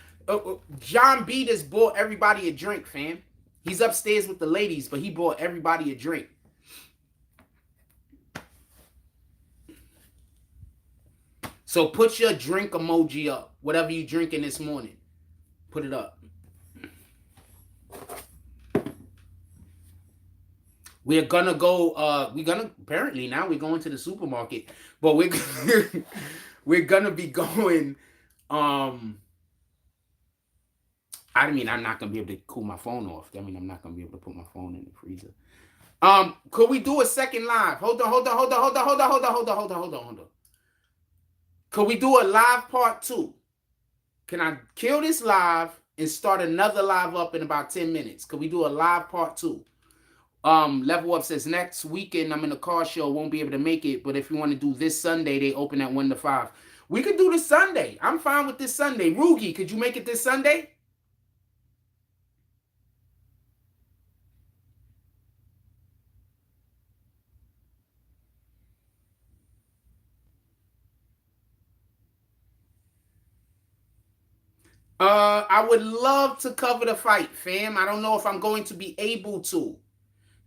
John B just bought everybody a drink, fam. He's upstairs with the ladies, but he bought everybody a drink. So put your drink emoji up. Whatever you drinking this morning. Put it up. We're gonna go, apparently now we're going to the supermarket. But we're gonna be going, I'm not gonna be able to cool my phone off. I'm not gonna be able to put my phone in the freezer. Could we do a second live? Hold on. Could we do a live part 2? Can I kill this live and start another live up in about 10 minutes? Could we do a live part 2? Level Up says next weekend I'm in a car show, won't be able to make it, but if you want to do this Sunday, they open at 1 to 5. We could do this Sunday. I'm fine with this Sunday. Rugi, could you make it this Sunday? I would love to cover the fight, fam. I don't know if I'm going to be able to.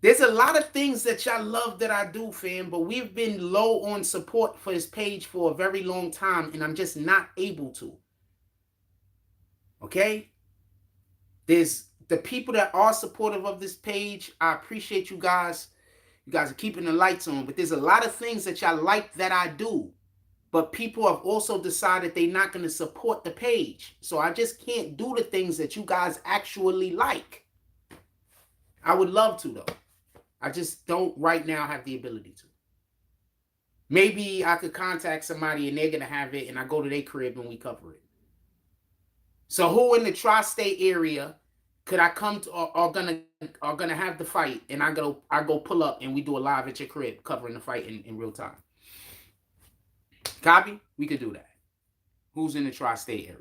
There's a lot of things that y'all love that I do, fam, but we've been low on support for this page for a very long time, and I'm just not able to. Okay? There's the people that are supportive of this page. I appreciate you guys. You guys are keeping the lights on, but there's a lot of things that y'all like that I do, but people have also decided they're not going to support the page. So I just can't do the things that you guys actually like. I would love to, though. I just don't right now have the ability to. Maybe I could contact somebody and they're going to have it, and I go to their crib and we cover it. So who in the tri-state area could I come to, are gonna have the fight, and I go pull up and we do a live at your crib covering the fight in real time? Copy? We could do that. Who's in the tri-state area?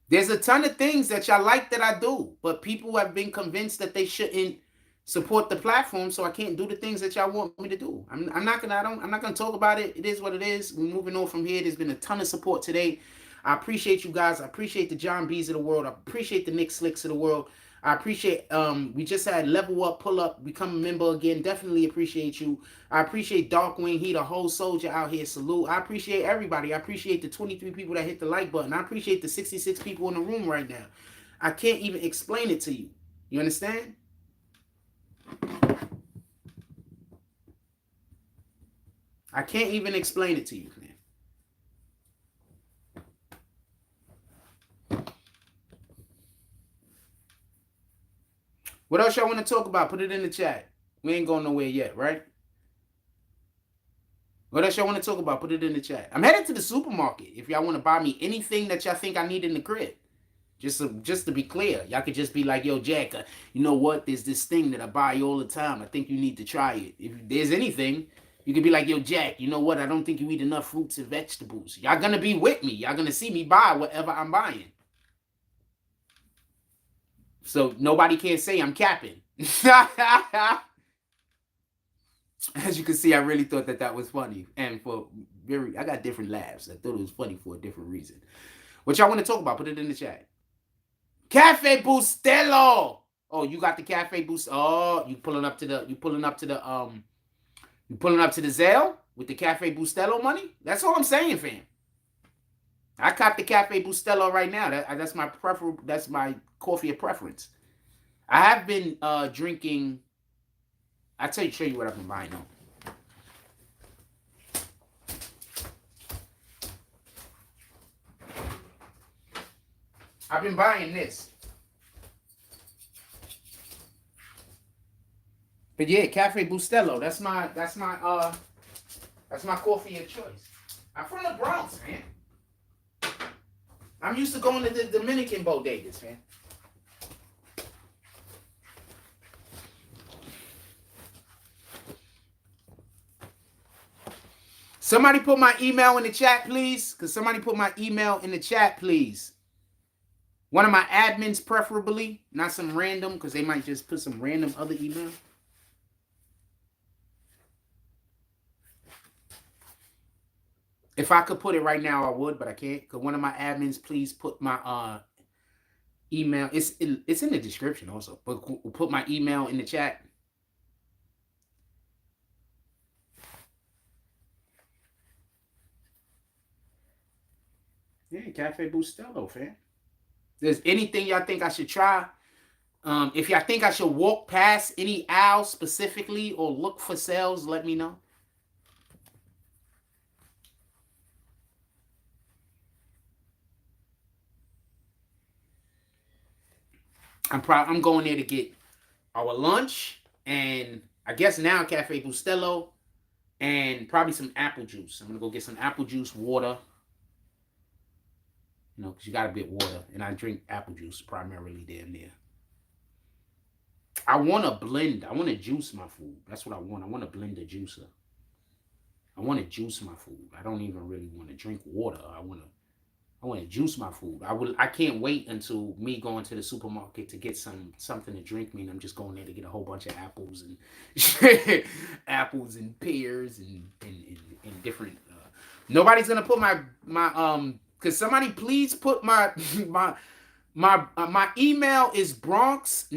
There's a ton of things that y'all like that I do, but people have been convinced that they shouldn't support the platform, so I can't do the things that y'all want me to do. I'm not gonna talk about it. It is what it is. We're moving on from here. There's been a ton of support today. I appreciate you guys. I appreciate the John B's of the world. I appreciate the Nick Slicks of the world. I appreciate we just had Level Up, Pull Up, become a member again. Definitely appreciate you. I appreciate Darkwing. He the whole soldier out here. Salute. I appreciate everybody. I appreciate the 23 people that hit the like button. I appreciate the 66 people in the room right now. I can't even explain it to you. You understand? I can't even explain it to you, man. What else y'all want to talk about? Put it in the chat. We ain't going nowhere yet, right? What else y'all want to talk about? Put it in the chat. I'm headed to the supermarket. If y'all want to buy me anything that y'all think I need in the crib. Just to be clear. Y'all could just be like, yo, Jack, you know what? There's this thing that I buy all the time. I think you need to try it. If there's anything, you could be like, yo, Jack, you know what? I don't think you eat enough fruits and vegetables. Y'all going to be with me. Y'all going to see me buy whatever I'm buying. So nobody can say I'm capping. As you can see, I really thought that was funny. And I got different laughs. I thought it was funny for a different reason. What y'all want to talk about? Put it in the chat. Cafe Bustelo. Oh, you got the Cafe Bust. Oh, you pulling up to the Zelle with the Cafe Bustelo money? That's all I'm saying, fam. I cop the Cafe Bustelo right now. That's my That's my coffee of preference. I have been drinking. I'll show you what I've been buying though. I've been buying this. But yeah, Cafe Bustelo. That's my coffee of choice. I'm from the Bronx, man. I'm used to going to the Dominican bodegas, man. Somebody put my email in the chat, please. Because somebody put my email in the chat, please. One of my admins, preferably. Not some random, because they might just put some random other email. If I could put it right now, I would, but I can't. Could one of my admins please put my email? It's in the description also. But put my email in the chat. Yeah, Cafe Bustelo, fam. If there's anything y'all think I should try, if y'all think I should walk past any aisle specifically or look for sales, let me know. I'm going there to get our lunch, and I guess now Cafe Bustelo, and probably some apple juice. I'm gonna go get some apple juice, water. You know, because you gotta get water, and I drink apple juice primarily damn near. I want to blend. I want to juice my food. That's what I want. I want to blend a juicer. I want to juice my food. I don't even really want to drink water. I want to juice my food. I can't wait until me going to the supermarket to get something to drink. I'm just going there to get a whole bunch of apples and apples and pears and different. Nobody's gonna put my Could somebody please put my email is Bronx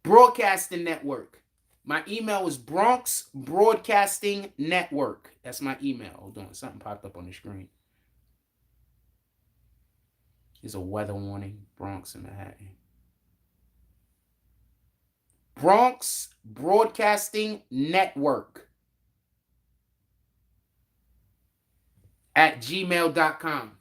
Broadcasting Network. My email is Bronx Broadcasting Network. That's my email. Hold on, something popped up on the screen. There's a weather warning. Bronx and Manhattan. Bronx Broadcasting Network at gmail.com.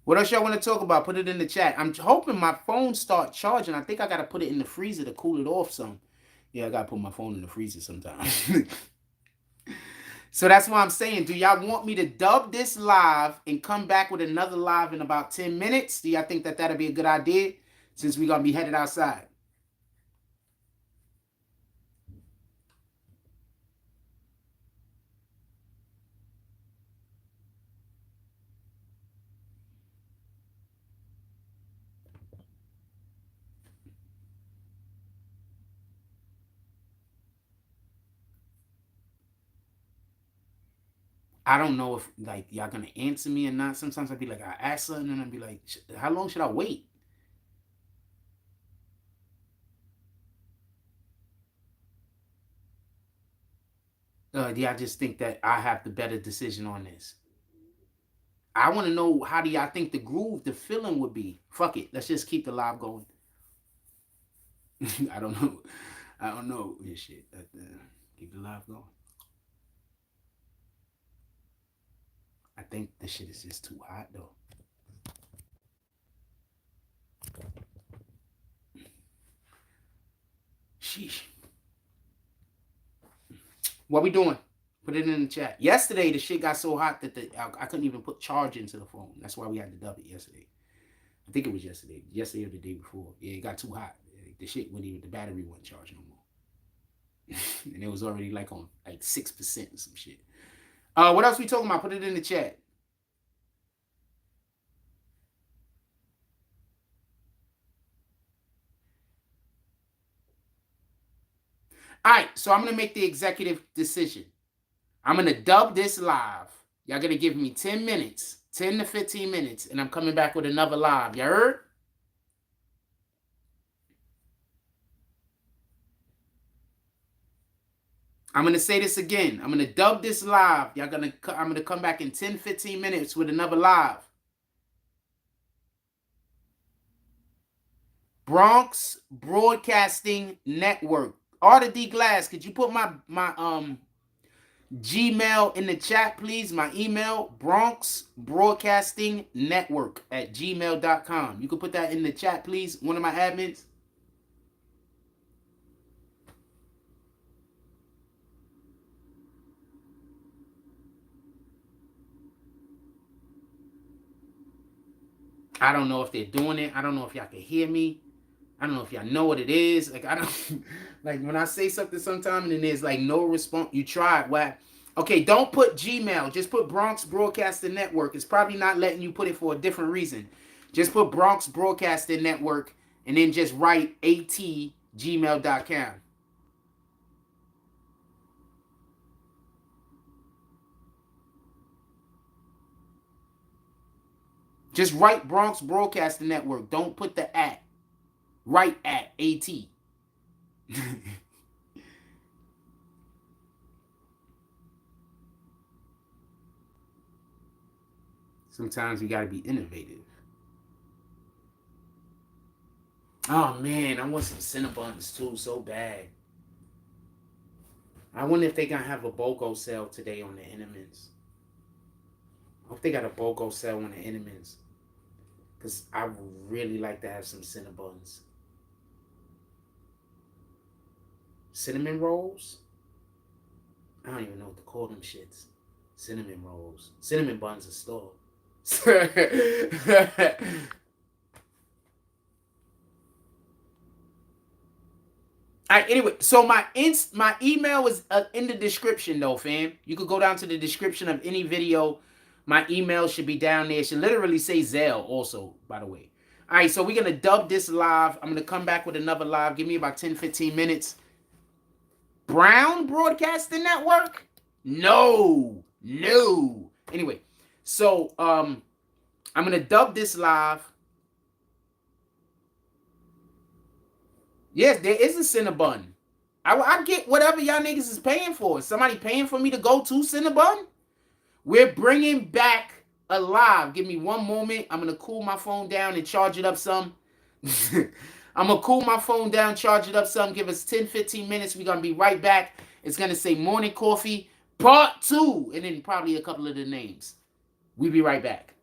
What else y'all want to talk about? Put it in the chat. I'm hoping my phone start charging. I think I got to put it in the freezer to cool it off some. Yeah, I got to put my phone in the freezer sometimes. So that's why I'm saying, do y'all want me to dub this live and come back with another live in about 10 minutes? Do y'all think that that'll be a good idea since we're going to be headed outside? I don't know if like y'all gonna answer me or not. Sometimes I'd be like, I ask something and I'd be like, how long should I wait? Yeah, I just think that I have the better decision on this. I want to know, how do y'all think the groove, the feeling would be? Fuck it, let's just keep the live going. I don't know. I don't know this shit. Keep the live going. I think this shit is just too hot though. Sheesh. What we doing? Put it in the chat. Yesterday, the shit got so hot that I couldn't even put charge into the phone. That's why we had to dub it yesterday. I think it was yesterday. Yesterday or the day before. Yeah, it got too hot. The shit wouldn't even, the battery wasn't charging no more. And it was already like on like 6% or some shit. What else we talking about? Put it in the chat. All right, so I'm going to make the executive decision. I'm going to dub this live. Y'all going to give me 10 minutes, 10 to 15 minutes, and I'm coming back with another live. You heard? I'm going to say this again. I'm going to dub this live. I'm going to come back in 10, 15 minutes with another live. Bronx Broadcasting Network. Arthur D. Glass, could you put my Gmail in the chat, please? My email, Bronx Broadcasting Network at gmail.com. You can put that in the chat, please. One of my admins. I don't know if they're doing it. I don't know if y'all can hear me. I don't know if y'all know what it is. Like, I don't, like when I say something sometime and then there's like no response, you try it. Why? Okay, don't put Gmail. Just put Bronx Broadcasting Network. It's probably not letting you put it for a different reason. Just put Bronx Broadcasting Network and then just write at@gmail.com. Just write Bronx Broadcasting Network. Don't put the at. Write at. Sometimes you got to be innovative. Oh man, I want some Cinnabons too, so bad. I wonder if they gonna have a BOGO sale today on the Innemans. I hope they got a BOGO sale on the Innemans. Because I would really like to have some Cinnabons. Cinnamon rolls? I don't even know what to call them shits. Cinnamon rolls. Cinnamon buns are store. Alright, anyway, so my email is in the description though, fam. You could go down to the description of any video. My email should be down there. It should literally say Zelle also, by the way. Alright, so we're going to dub this live. I'm going to come back with another live. Give me about 10, 15 minutes. Brown Broadcasting Network? No. Anyway, So I'm gonna dub this live. Yes, there is a Cinnabon. I get whatever y'all niggas is paying for. Is somebody paying for me to go to Cinnabon? We're bringing back alive. Give me one moment. I'm gonna cool my phone down and charge it up some. I'm gonna cool my phone down, charge it up some. Give us 10-15 minutes. We're gonna be right back. It's gonna say Morning Coffee Part 2, and then probably a couple of the names. We'll be right back.